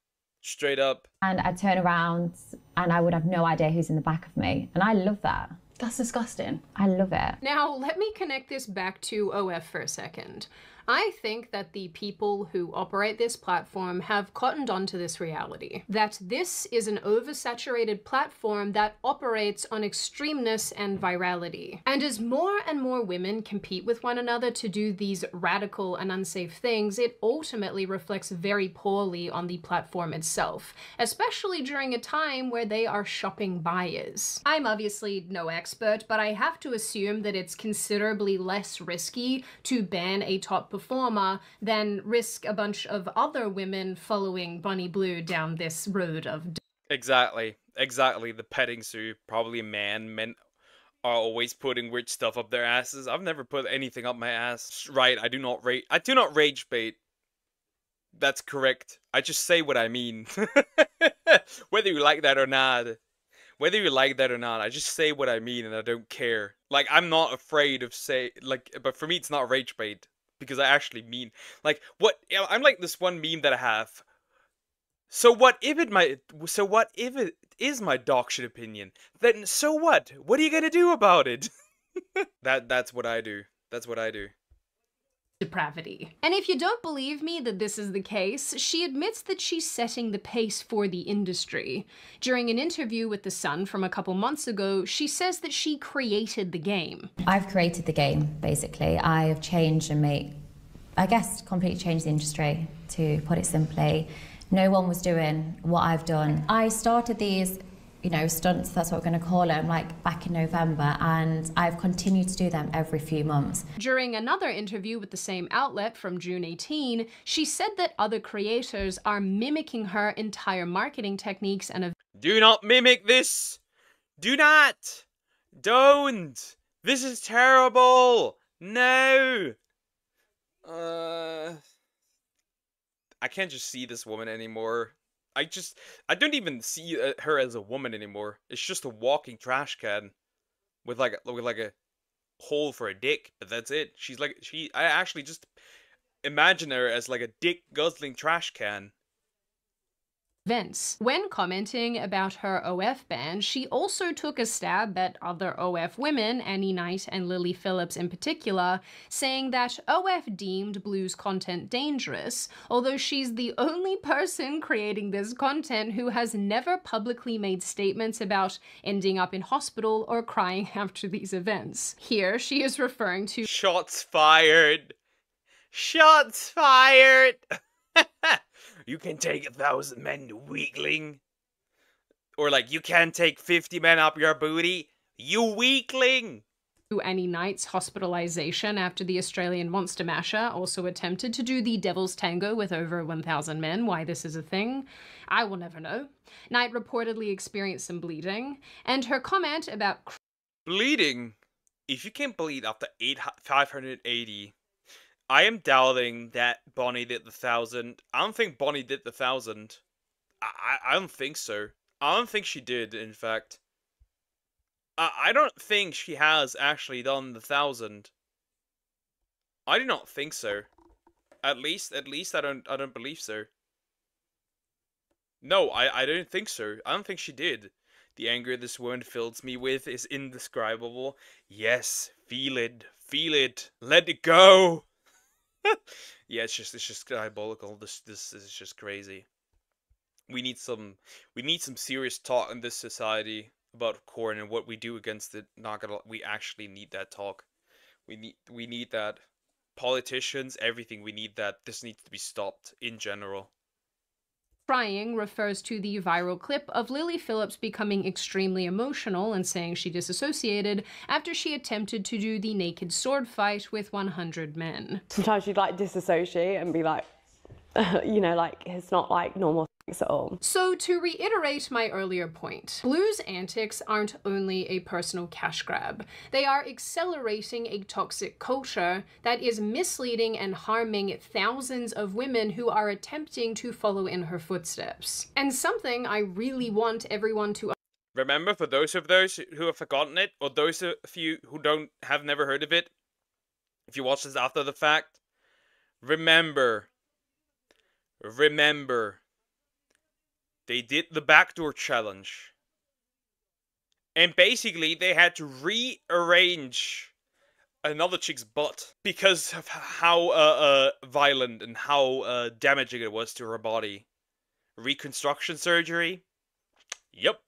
Straight up. And I'd turn around and I would have no idea who's in the back of me. And I love that. That's disgusting. I love it. Now, let me connect this back to OF for a second. I think that the people who operate this platform have cottoned onto this reality, that this is an oversaturated platform that operates on extremeness and virality. And as more and more women compete with one another to do these radical and unsafe things, it ultimately reflects very poorly on the platform itself, especially during a time where they are shopping buyers. I'm obviously no expert, but I have to assume that it's considerably less risky to ban a top performer than risk a bunch of other women following Bonnie Blue down this road of Exactly. The petting zoo, probably men are always putting weird stuff up their asses. I've never put anything up my ass. Right, I do not rage bait. That's correct. I just say what I mean. Whether you like that or not. I just say what I mean and I don't care. Like, I'm not afraid of but for me it's not rage bait. Because I actually mean, like, what, I'm like this one meme that I have. So what if it is my dog shit opinion? Then so what? What are you gonna do about it? That's what I do. depravity. And if you don't believe me that this is the case, she admits that she's setting the pace for the industry. During an interview with The Sun from a couple months ago, she says that she created the game. I've created the game, basically. I have changed and completely changed the industry, to put it simply. No one was doing what I've done. I started these, stunts, that's what we're going to call them, like back in November, and I've continued to do them every few months. During another interview with the same outlet from June 18, she said that other creators are mimicking her entire marketing techniques and do not mimic this! Do not! Don't! This is terrible! No! I can't just see this woman anymore. I don't even see her as a woman anymore. It's just a walking trash can with like a hole for a dick, but that's it. I actually just imagine her as like a dick guzzling trash can. events. When commenting about her OF ban, she also took a stab at other OF women, Annie Knight and Lily Phillips in particular, saying that OF deemed Blue's content dangerous, although she's the only person creating this content who has never publicly made statements about ending up in hospital or crying after these events. Here, she is referring to Shots fired! Shots fired! You can take 1,000 men, you weakling. Or like, you can't take 50 men up your booty, you weakling. Annie Knight's hospitalization after the Australian Monster Masher also attempted to do the Devil's Tango with over 1,000 men. Why this is a thing, I will never know. Knight reportedly experienced some bleeding, and her comment about bleeding? If you can bleed after 580... I am doubting that Bonnie did the 1,000. I don't think Bonnie did the 1,000. I don't think so. I don't think she did, in fact. I don't think she has actually done the 1,000. I do not think so. At least I don't believe so. No, I don't think so. I don't think she did. The anger this woman fills me with is indescribable. Yes, feel it. Feel it. Let it go. Yeah, it's just diabolical. This is just crazy. We need some serious talk in this society about corn and what we do against it. We actually need that talk. We need that. Politicians, everything, we need that. This needs to be stopped in general. crying refers to the viral clip of Lily Phillips becoming extremely emotional and saying she disassociated after she attempted to do the naked sword fight with 100 men. Sometimes you'd like disassociate and be like, like it's not like normal sex at all. So to reiterate my earlier point, Blue's antics aren't only a personal cash grab. They are accelerating a toxic culture that is misleading and harming thousands of women who are attempting to follow in her footsteps. And something I really want everyone to remember, for those who have forgotten it, or those of you who have never heard of it, if you watch this after the fact, remember, They did the backdoor challenge. And basically, they had to rearrange another chick's butt because of how violent and how damaging it was to her body. Reconstruction surgery? Yep.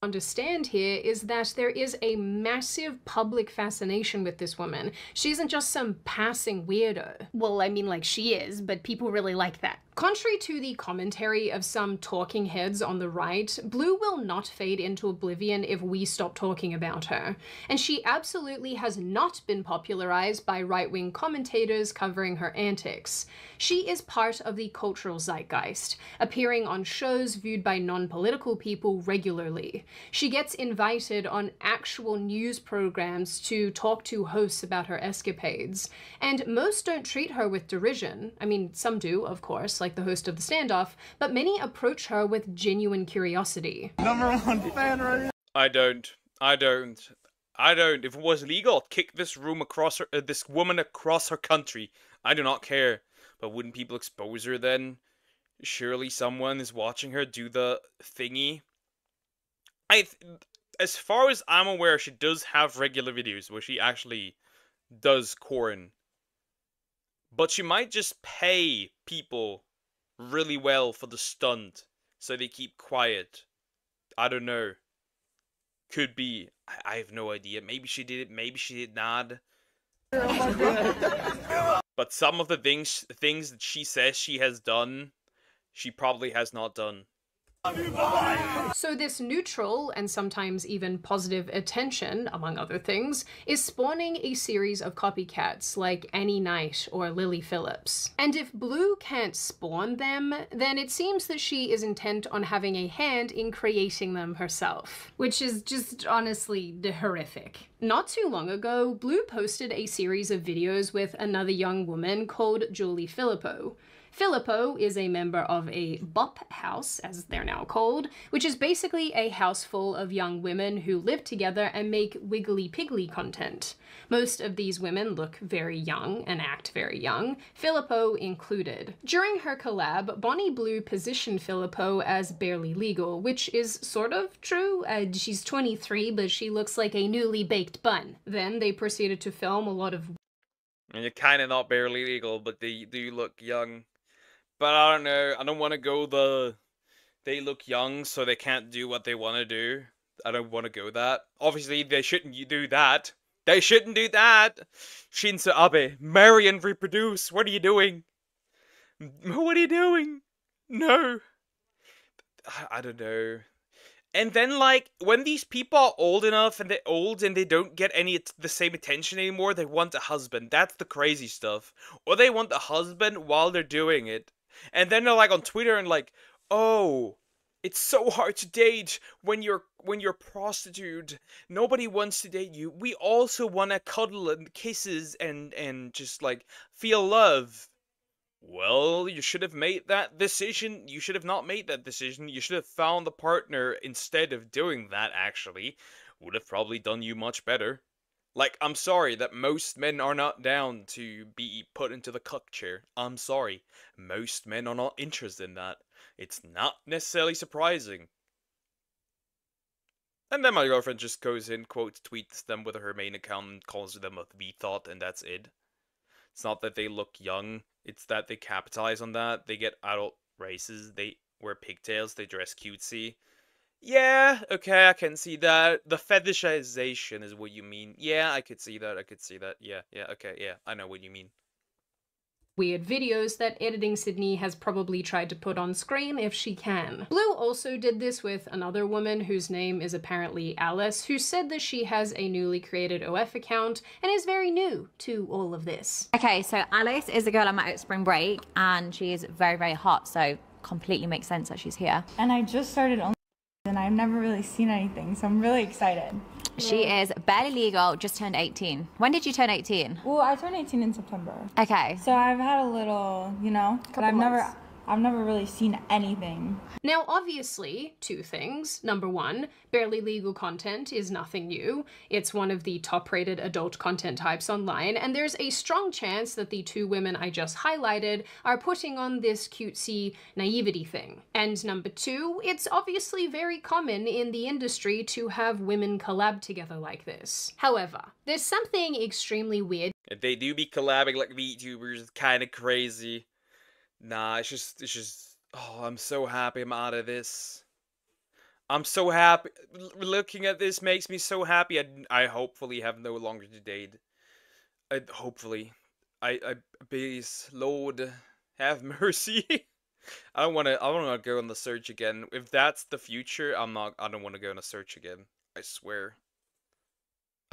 Understand here is that there is a massive public fascination with this woman. She isn't just some passing weirdo. Well, I mean, like, she is, but people really like that. Contrary to the commentary of some talking heads on the right, Blue will not fade into oblivion if we stop talking about her. And she absolutely has not been popularized by right-wing commentators covering her antics. She is part of the cultural zeitgeist, appearing on shows viewed by non-political people regularly. She gets invited on actual news programs to talk to hosts about her escapades. And most don't treat her with derision. I mean, some do, of course, like the host of The Standoff, but many approach her with genuine curiosity. #1 fan right here. I don't. If it was legal, I'd kick this woman across her country. I do not care. But wouldn't people expose her then? Surely someone is watching her do the thingy. As far as I'm aware, she does have regular videos where she actually does corn. But she might just pay people really well for the stunt, so they keep quiet. I don't know. Could be. I have no idea. Maybe she did it, maybe she did not. But some of the things that she says she has done, she probably has not done. So this neutral and sometimes even positive attention, among other things, is spawning a series of copycats like Annie Knight or Lily Phillips. And if Blue can't spawn them, then it seems that she is intent on having a hand in creating them herself, which is just honestly horrific. Not too long ago, Blue posted a series of videos with another young woman called Julie Filippo. Filippo is a member of a bop house, as they're now called, which is basically a house full of young women who live together and make wiggly-piggly content. Most of these women look very young and act very young, Filippo included. During her collab, Bonnie Blue positioned Filippo as barely legal, which is sort of true. She's 23, but she looks like a newly baked bun. Then they proceeded to film a lot of... And you're kind of not barely legal, but they do look young. But I don't know, I don't want to go they look young so they can't do what they want to do. I don't want to go that. Obviously, they shouldn't do that. They shouldn't do that! Shinzo Abe, marry and reproduce, what are you doing? What are you doing? No. I don't know. And then, like, when these people are old enough and they're old and they don't get the same attention anymore, they want a husband. That's the crazy stuff. Or they want a husband while they're doing it. And then they're like on Twitter and like, oh, it's so hard to date when you're a prostitute. Nobody wants to date you. We also want to cuddle and kisses and just like feel love. Well, you should have made that decision. You should have not made that decision. You should have found the partner instead of doing that, actually. Would have probably done you much better. Like, I'm sorry that most men are not down to be put into the cuck chair. I'm sorry. Most men are not interested in that. It's not necessarily surprising. And then my girlfriend just goes in, quote, tweets them with her main account and calls them a V-thought, and that's it. It's not that they look young. It's that they capitalize on that. They get adult races. They wear pigtails. They dress cutesy. Yeah, okay, I can see that. The fetishization is what you mean. Yeah, I could see that. I could see that. Yeah, okay, yeah. I know what you mean. Weird videos that Editing Sydney has probably tried to put on screen if she can. Blue also did this with another woman whose name is apparently Alice, who said that she has a newly created OF account and is very new to all of this. Okay, so Alice is a girl I met at spring break and she is very, very hot, so completely makes sense that she's here. And I just started on and I've never really seen anything, so I'm really excited. She is barely legal, just turned 18. When did you turn 18? Well, I turned 18 in September. Okay. So I've had a little, you know, but I've never I've never really seen anything. Now, obviously, two things. Number one, barely legal content is nothing new. It's one of the top-rated adult content types online, and there's a strong chance that the two women I just highlighted are putting on this cutesy naivety thing. And number two, it's obviously very common in the industry to have women collab together like this. However, there's something extremely weird. They do be collabing like VTubers, it's kind of crazy. Nah, it's just, oh, I'm so happy I'm out of this. I'm so happy. Looking at this makes me so happy. I hopefully have no longer to date. Hopefully. Please, Lord, have mercy. I don't want to go on the search again. If that's the future, I don't want to go on a search again. I swear.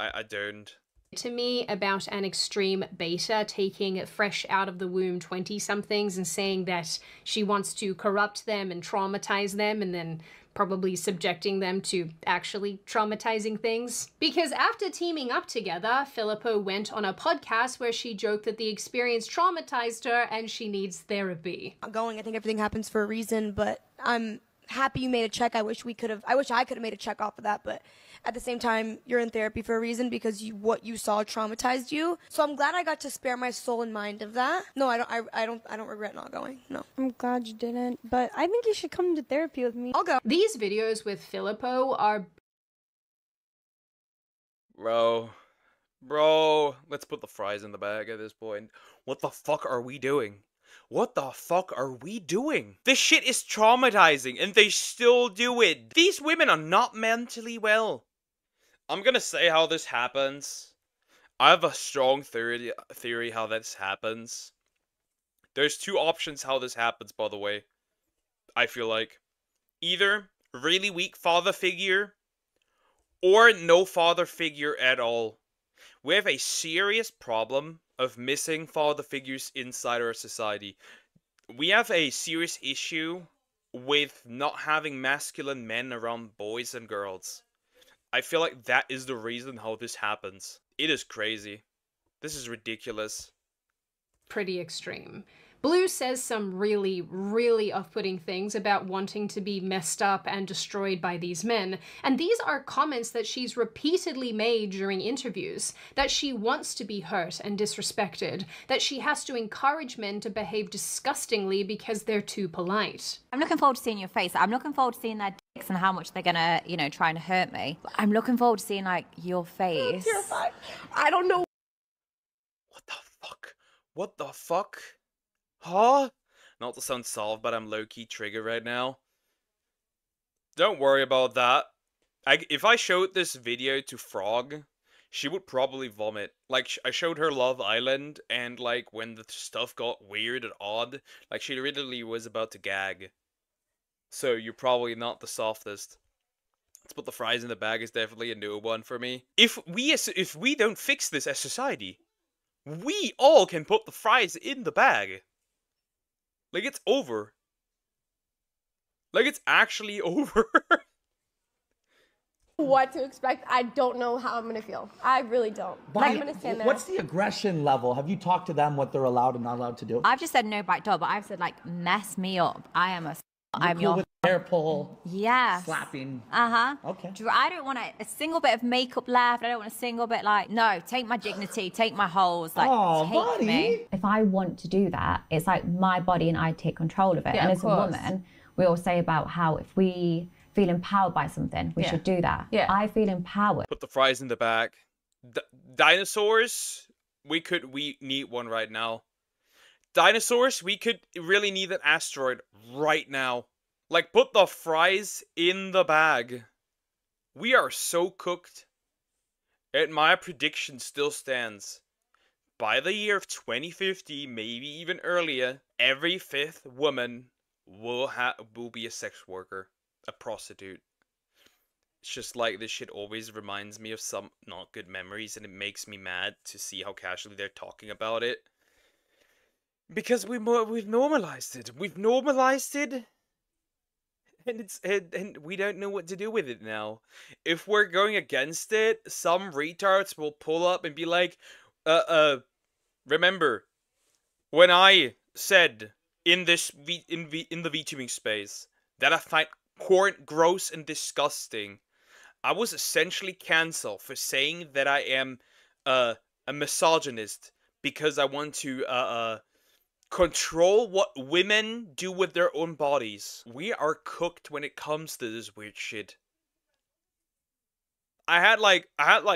I don't. To me about an extreme beta taking fresh out of the womb 20-somethings and saying that she wants to corrupt them and traumatize them and then probably subjecting them to actually traumatizing things. Because after teaming up together, Filippo went on a podcast where she joked that the experience traumatized her and she needs therapy. I think everything happens for a reason, but I'm happy you made a check. I wish I could have made a check off of that, but at the same time, you're in therapy for a reason because what you saw traumatized you. So I'm glad I got to spare my soul and mind of that. No, I don't regret not going. No. I'm glad you didn't, but I think you should come to therapy with me. I'll go. These videos with Filippo are... Bro, let's put the fries in the bag at this point. What the fuck are we doing? What the fuck are we doing? This shit is traumatizing and they still do it. These women are not mentally well. I'm gonna say how this happens. I have a strong theory how this happens. There's two options how this happens, by the way. I feel like. Either really weak father figure or no father figure at all. We have a serious problem of missing father figures inside our society. We have a serious issue with not having masculine men around boys and girls. I feel like that is the reason how this happens. It is crazy. This is ridiculous. Pretty extreme. Blue says some really, really off-putting things about wanting to be messed up and destroyed by these men, and these are comments that she's repeatedly made during interviews, that she wants to be hurt and disrespected, that she has to encourage men to behave disgustingly because they're too polite. I'm looking forward to seeing your face. I'm looking forward to seeing their dicks and how much they're gonna, try and hurt me. I'm looking forward to seeing, your face. I'm terrified. I don't know. What the fuck? What the fuck? Huh? Not to sound soft, but I'm low-key triggered right now. Don't worry about that. If I showed this video to Frog, she would probably vomit. Like, I showed her Love Island, and, when the stuff got weird and odd, she literally was about to gag. So, you're probably not the softest. Let's put the fries in the bag is definitely a new one for me. If we don't fix this as society, we all can put the fries in the bag. It's over. It's actually over. What to expect? I don't know how I'm gonna feel. I really don't. I'm gonna stand there. What's the aggression level? Have you talked to them what they're allowed and not allowed to do? I've just said no back door, but I've said, mess me up. I am I'm cool your... with hair pull. Yes. Slapping. Uh-huh. Okay. I don't want a single bit of makeup left. I don't want a single bit no, take my dignity, take my holes, take me. If I want to do that, it's my body and I take control of it. Yeah, and of as course. a woman, we all say about how if we feel empowered by something, we should do that. Yeah. I feel empowered. Put the fries in the bag. Dinosaurs, we need one right now. Dinosaurs, we could really need an asteroid right now. Put the fries in the bag. We are so cooked. And my prediction still stands. By the year of 2050, maybe even earlier, every fifth woman will be a sex worker. A prostitute. It's just this shit always reminds me of some not good memories, and it makes me mad to see how casually they're talking about it. Because we've normalized it. We've normalized it. And we don't know what to do with it now. If we're going against it, some retards will pull up and be like, remember, when I said in this in the VTubing space that I find corn gross and disgusting. I was essentially cancelled for saying that I am a misogynist because I want to control what women do with their own bodies. We are cooked when it comes to this weird shit. I had like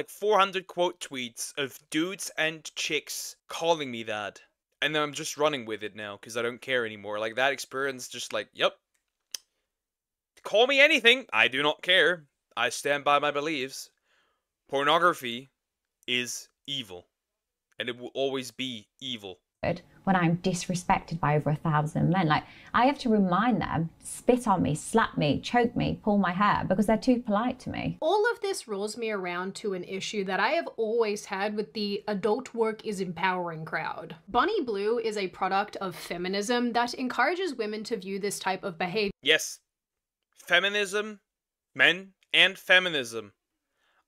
400 quote tweets of dudes and chicks calling me that. And then I'm just running with it now because I don't care anymore. Like, that experience just like, yep. Call me anything. I do not care. I stand by my beliefs. Pornography is evil. And it will always be evil. When I'm disrespected by over 1,000 men, like, I have to remind them, spit on me, slap me, choke me, pull my hair, because they're too polite to me. All of this rolls me around to an issue that I have always had with the adult work is empowering crowd. Bunny Blue is a product of feminism that encourages women to view this type of behavior. Yes, feminism, men and feminism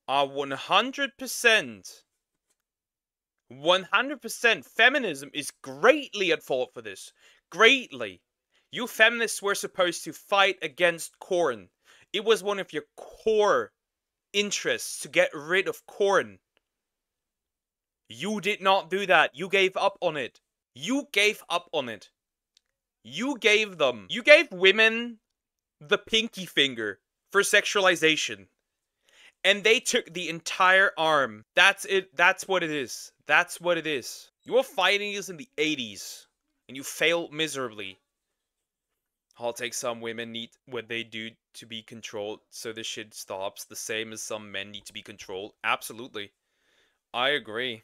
are 100% feminism is greatly at fault for this. Greatly. You feminists were supposed to fight against corn. It was one of your core interests to get rid of corn. You did not do that. You gave up on it. You gave up on it. You gave women the pinky finger for sexualization. And they took the entire arm. That's it. That's what it is. That's what it is. You were fighting us in the 80s. And you failed miserably. I'll take some women need what they do to be controlled so this shit stops. The same as some men need to be controlled. Absolutely. I agree.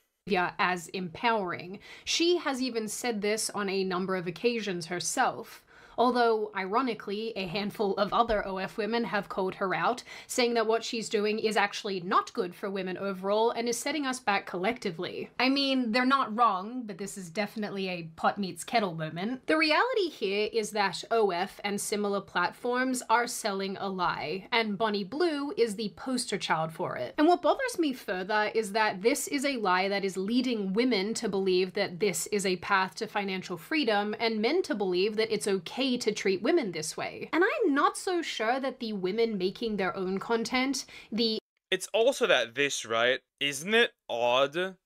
As empowering. She has even said this on a number of occasions herself. Although, ironically, a handful of other OF women have called her out, saying that what she's doing is actually not good for women overall and is setting us back collectively. I mean, they're not wrong, but this is definitely a pot meets kettle moment. The reality here is that OF and similar platforms are selling a lie, and Bunny Blue is the poster child for it. And what bothers me further is that this is a lie that is leading women to believe that this is a path to financial freedom, and men to believe that it's okay to treat women this way. And I'm not so sure that the women making their own content, It's also that this, right? Isn't it odd?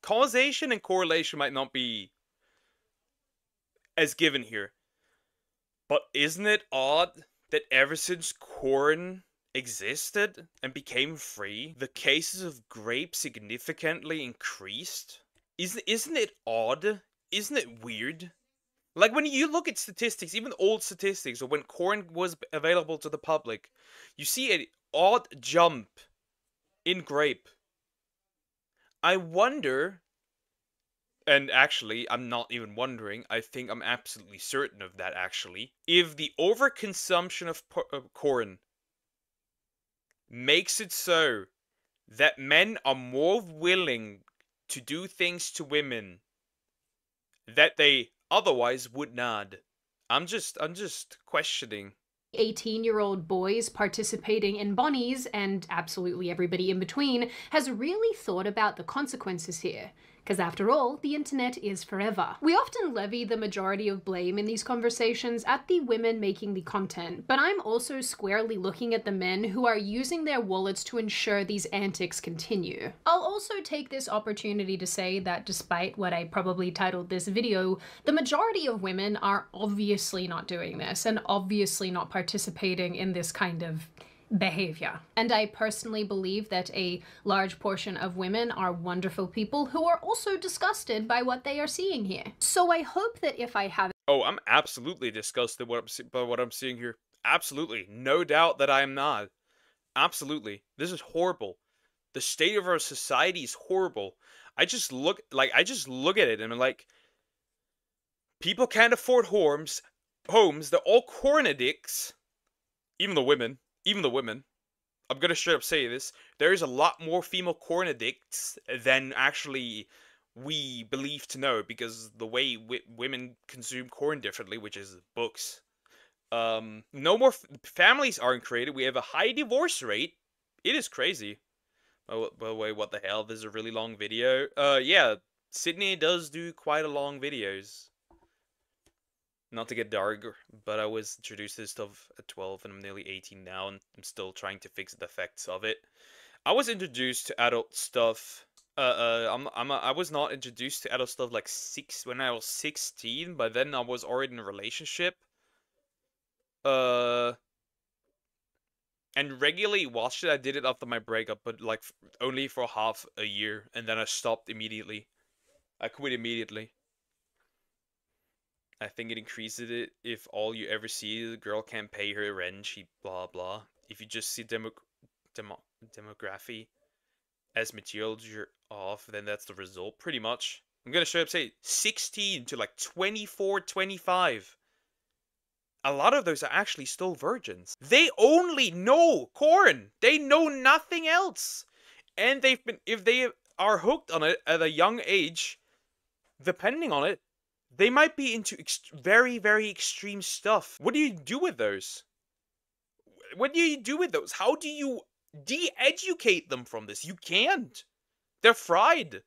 Causation and correlation might not be as given here. But isn't it odd that ever since corn existed and became free, the cases of grape significantly increased? Isn't it odd? Isn't it weird? Like, when you look at statistics, even old statistics, or when corn was available to the public, you see an odd jump in grape. I wonder, and actually, I'm not even wondering, I think I'm absolutely certain of that, actually, if the overconsumption of corn makes it so that men are more willing to do things to women that they otherwise would not. I'm just questioning. 18-year-old boys participating in bunnies, and absolutely everybody in between, has really thought about the consequences here. Because after all, the internet is forever. We often levy the majority of blame in these conversations at the women making the content, but I'm also squarely looking at the men who are using their wallets to ensure these antics continue. I'll also take this opportunity to say that despite what I probably titled this video, the majority of women are obviously not doing this and obviously not participating in this kind of behavior. And I personally believe that a large portion of women are wonderful people who are also disgusted by what they are seeing here. So I hope that if I have— Oh, I'm absolutely disgusted by what I'm seeing here. Absolutely. No doubt that I am not. Absolutely. This is horrible. The state of our society is horrible. I just look at it and I'm like, people can't afford homes. They're all corn addicts. Even the women. I'm gonna straight up say this. There is a lot more female corn addicts than actually we believe to know, because the way women consume corn differently, which is books. No more families aren't created. We have a high divorce rate. It is crazy. Oh, by the way, what the hell? This is a really long video. Yeah. Sydney does do quite a long videos. Not to get dark, but I was introduced to this stuff at 12 and I'm nearly 18 now and I'm still trying to fix the effects of it. I was introduced to adult stuff. I was not introduced to adult stuff like when I was 16, but then I was already in a relationship. And regularly watched it. I did it after my breakup, but like only for half a year, and then I stopped immediately. I quit immediately. I think it increases it if all you ever see is the girl can't pay her rent, she blah blah. If you just see demography as material you're off, then that's the result, pretty much. I'm gonna straight up say 16 to like 24, 25. A lot of those are actually still virgins. They only know corn. They know nothing else. And if they are hooked on it at a young age, depending on it, they might be into very, very extreme stuff. What do you do with those? What do you do with those? How do you de-educate them from this? You can't. They're fried.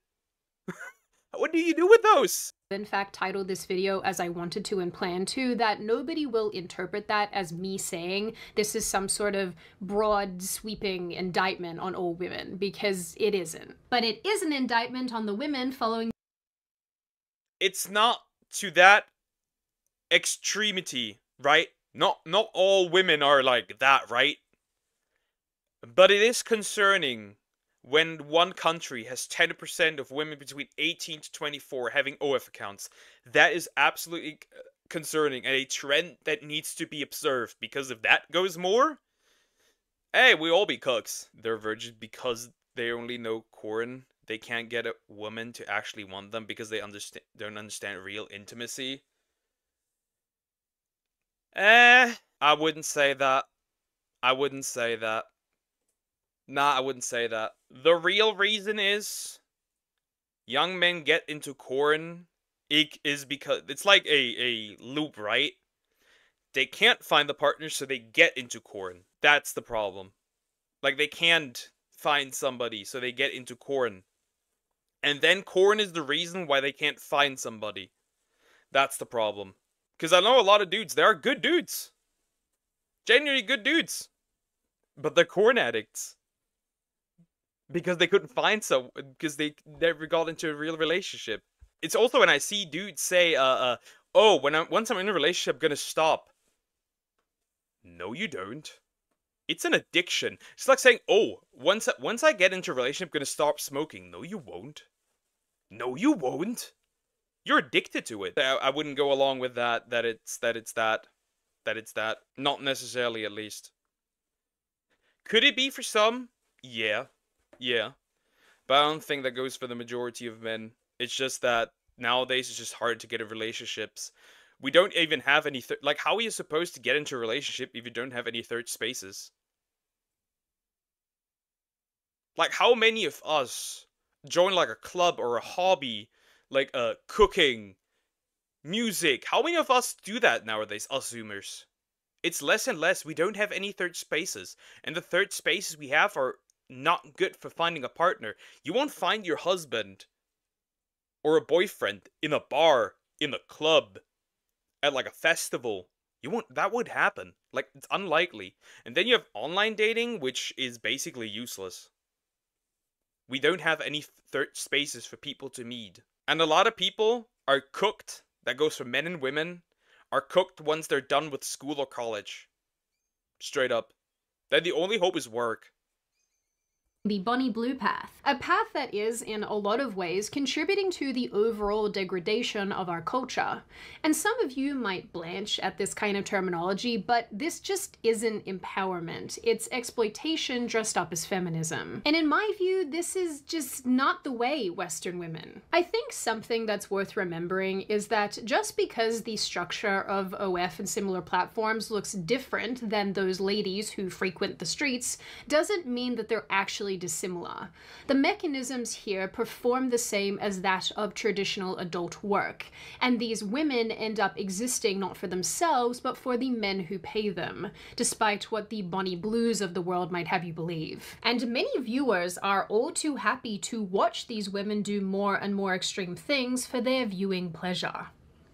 What do you do with those? In fact, titled this video as I wanted to and planned to, that nobody will interpret that as me saying this is some sort of broad, sweeping indictment on all women, because it isn't. But it is an indictment on the women following. It's not to that extremity, right? Not all women are like that, right? But it is concerning when one country has 10% of women between 18 to 24 having OF accounts. That is absolutely concerning and a trend that needs to be observed, because if that goes more, hey, we all be cooks. They're virgins because they only know corn. They can't get a woman to actually want them because they don't understand real intimacy. I wouldn't say that. I wouldn't say that. Nah, I wouldn't say that. The real reason is young men get into corn is because it's like a loop, right? They can't find the partner, so they get into corn. That's the problem. Like, they can't find somebody, so they get into corn. And then corn is the reason why they can't find somebody. That's the problem. Because I know a lot of dudes, they are good dudes. Genuinely good dudes. But they're corn addicts. Because they couldn't find because they never got into a real relationship. It's also when I see dudes say, oh, once I'm in a relationship, I'm gonna stop. No, you don't. It's an addiction. It's like saying, oh, once I get into a relationship, I'm gonna stop smoking. No, you won't. No, you won't. You're addicted to it. I wouldn't go along with that. That it's that. Not necessarily, at least. Could it be for some? Yeah. Yeah. But I don't think that goes for the majority of men. It's just that nowadays it's just hard to get in relationships. We don't even have any... Like, how are you supposed to get into a relationship if you don't have any third spaces? Like, how many of us join, like, a club or a hobby, like, cooking, music? How many of us do that nowadays, us Zoomers? It's less and less. We don't have any third spaces. And the third spaces we have are not good for finding a partner. You won't find your husband or a boyfriend in a bar, in a club, at like a festival. That would happen. Like, it's unlikely. And then you have online dating, which is basically useless. We don't have any third spaces for people to meet. And a lot of people are cooked, that goes for men and women, are cooked once they're done with school or college. Straight up. Then the only hope is work. The Bonnie Blue path. A path that is, in a lot of ways, contributing to the overall degradation of our culture. And some of you might blanch at this kind of terminology, but this just isn't empowerment. It's exploitation dressed up as feminism. And in my view, this is just not the way Western women. I think something that's worth remembering is that just because the structure of OF and similar platforms looks different than those ladies who frequent the streets, doesn't mean that they're actually actually dissimilar. The mechanisms here perform the same as that of traditional adult work, and these women end up existing not for themselves, but for the men who pay them, despite what the Bonnie Blues of the world might have you believe. And many viewers are all too happy to watch these women do more and more extreme things for their viewing pleasure.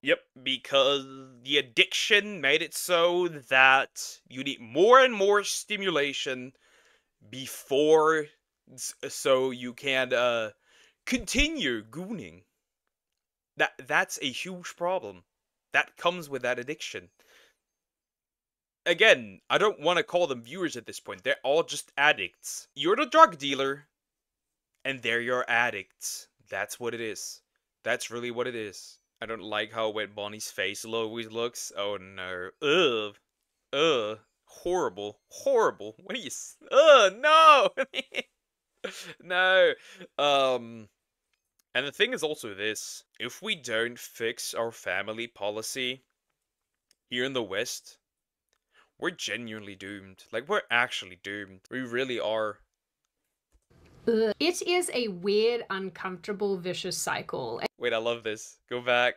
Yep, because the addiction made it so that you need more and more stimulation before, so you can continue gooning. That's a huge problem. That comes with that addiction. Again, I don't want to call them viewers at this point. They're all just addicts. You're the drug dealer, and they're your addicts. That's what it is. That's really what it is. I don't like how wet Bonnie's face always looks. Oh no. Ugh. Ugh. Horrible. Horrible. What are you... Ugh, no! No. And the thing is also this. If we don't fix our family policy here in the West, we're genuinely doomed. Like, we're actually doomed. We really are. It is a weird, uncomfortable, vicious cycle. Wait, I love this. Go back.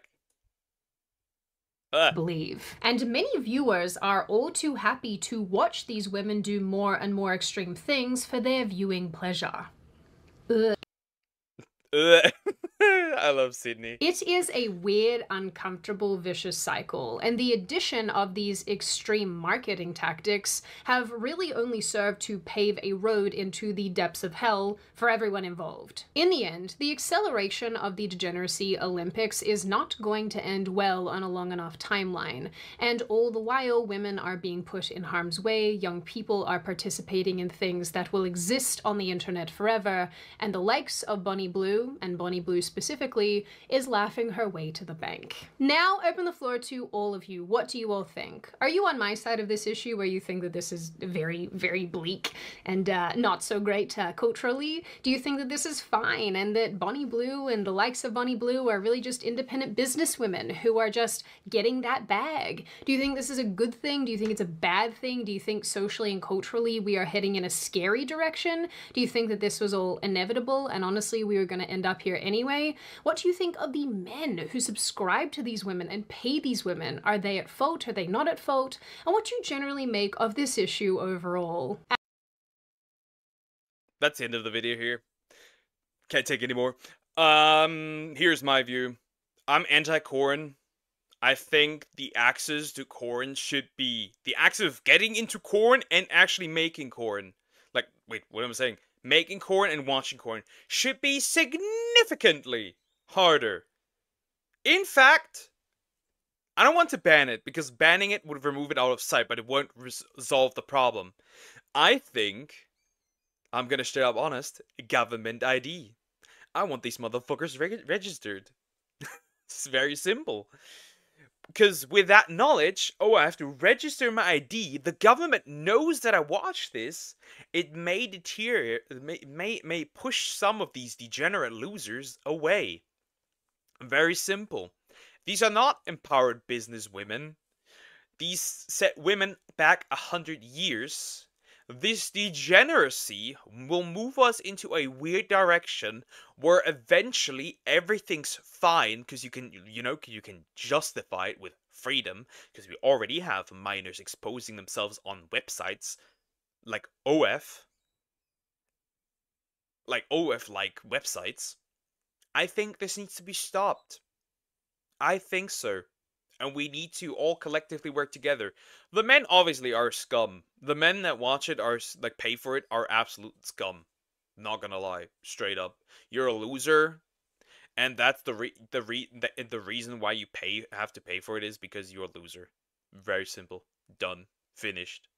Believe. And many viewers are all too happy to watch these women do more and more extreme things for their viewing pleasure. I love Sydney. It is a weird, uncomfortable, vicious cycle, and the addition of these extreme marketing tactics have really only served to pave a road into the depths of hell for everyone involved. In the end, the acceleration of the degeneracy Olympics is not going to end well on a long enough timeline, and all the while women are being put in harm's way, young people are participating in things that will exist on the internet forever, and the likes of Bonnie Blue, and Bonnie Blue specifically, is laughing her way to the bank. Now, open the floor to all of you. What do you all think? Are you on my side of this issue where you think that this is very, very bleak and not so great culturally? Do you think that this is fine and that Bonnie Blue and the likes of Bonnie Blue are really just independent businesswomen who are just getting that bag? Do you think this is a good thing? Do you think it's a bad thing? Do you think socially and culturally we are heading in a scary direction? Do you think that this was all inevitable and honestly we were going to end up here anyway? What do you think of the men who subscribe to these women and pay these women? Are they at fault? Are they not at fault? And what do you generally make of this issue overall? That's the end of the video here. Can't take any more. Here's my view. I'm anti-Corn. I think the axes to Corn should be the axis of getting into Corn and actually making Corn. Like, wait, what am I saying? Making Corn and watching Corn should be significantly harder. In fact, I don't want to ban it because banning it would remove it out of sight, but it won't resolve the problem. I think, I'm gonna straight up honest, government ID. I want these motherfuckers registered. It's very simple. Because with that knowledge, oh, I have to register my ID. The government knows that I watched this. It may deteriorate, may push some of these degenerate losers away. Very simple. These are not empowered business women. These set women back 100 years. This degeneracy will move us into a weird direction where eventually everything's fine because you can justify it with freedom because we already have minors exposing themselves on websites like like websites. I think this needs to be stopped. I think so. And we need to all collectively work together. The men obviously are scum. The men that watch it are, like, pay for it are absolute scum. Not gonna lie. Straight up. You're a loser. And that's the reason why you have to pay for it is because you're a loser. Very simple. Done. Finished.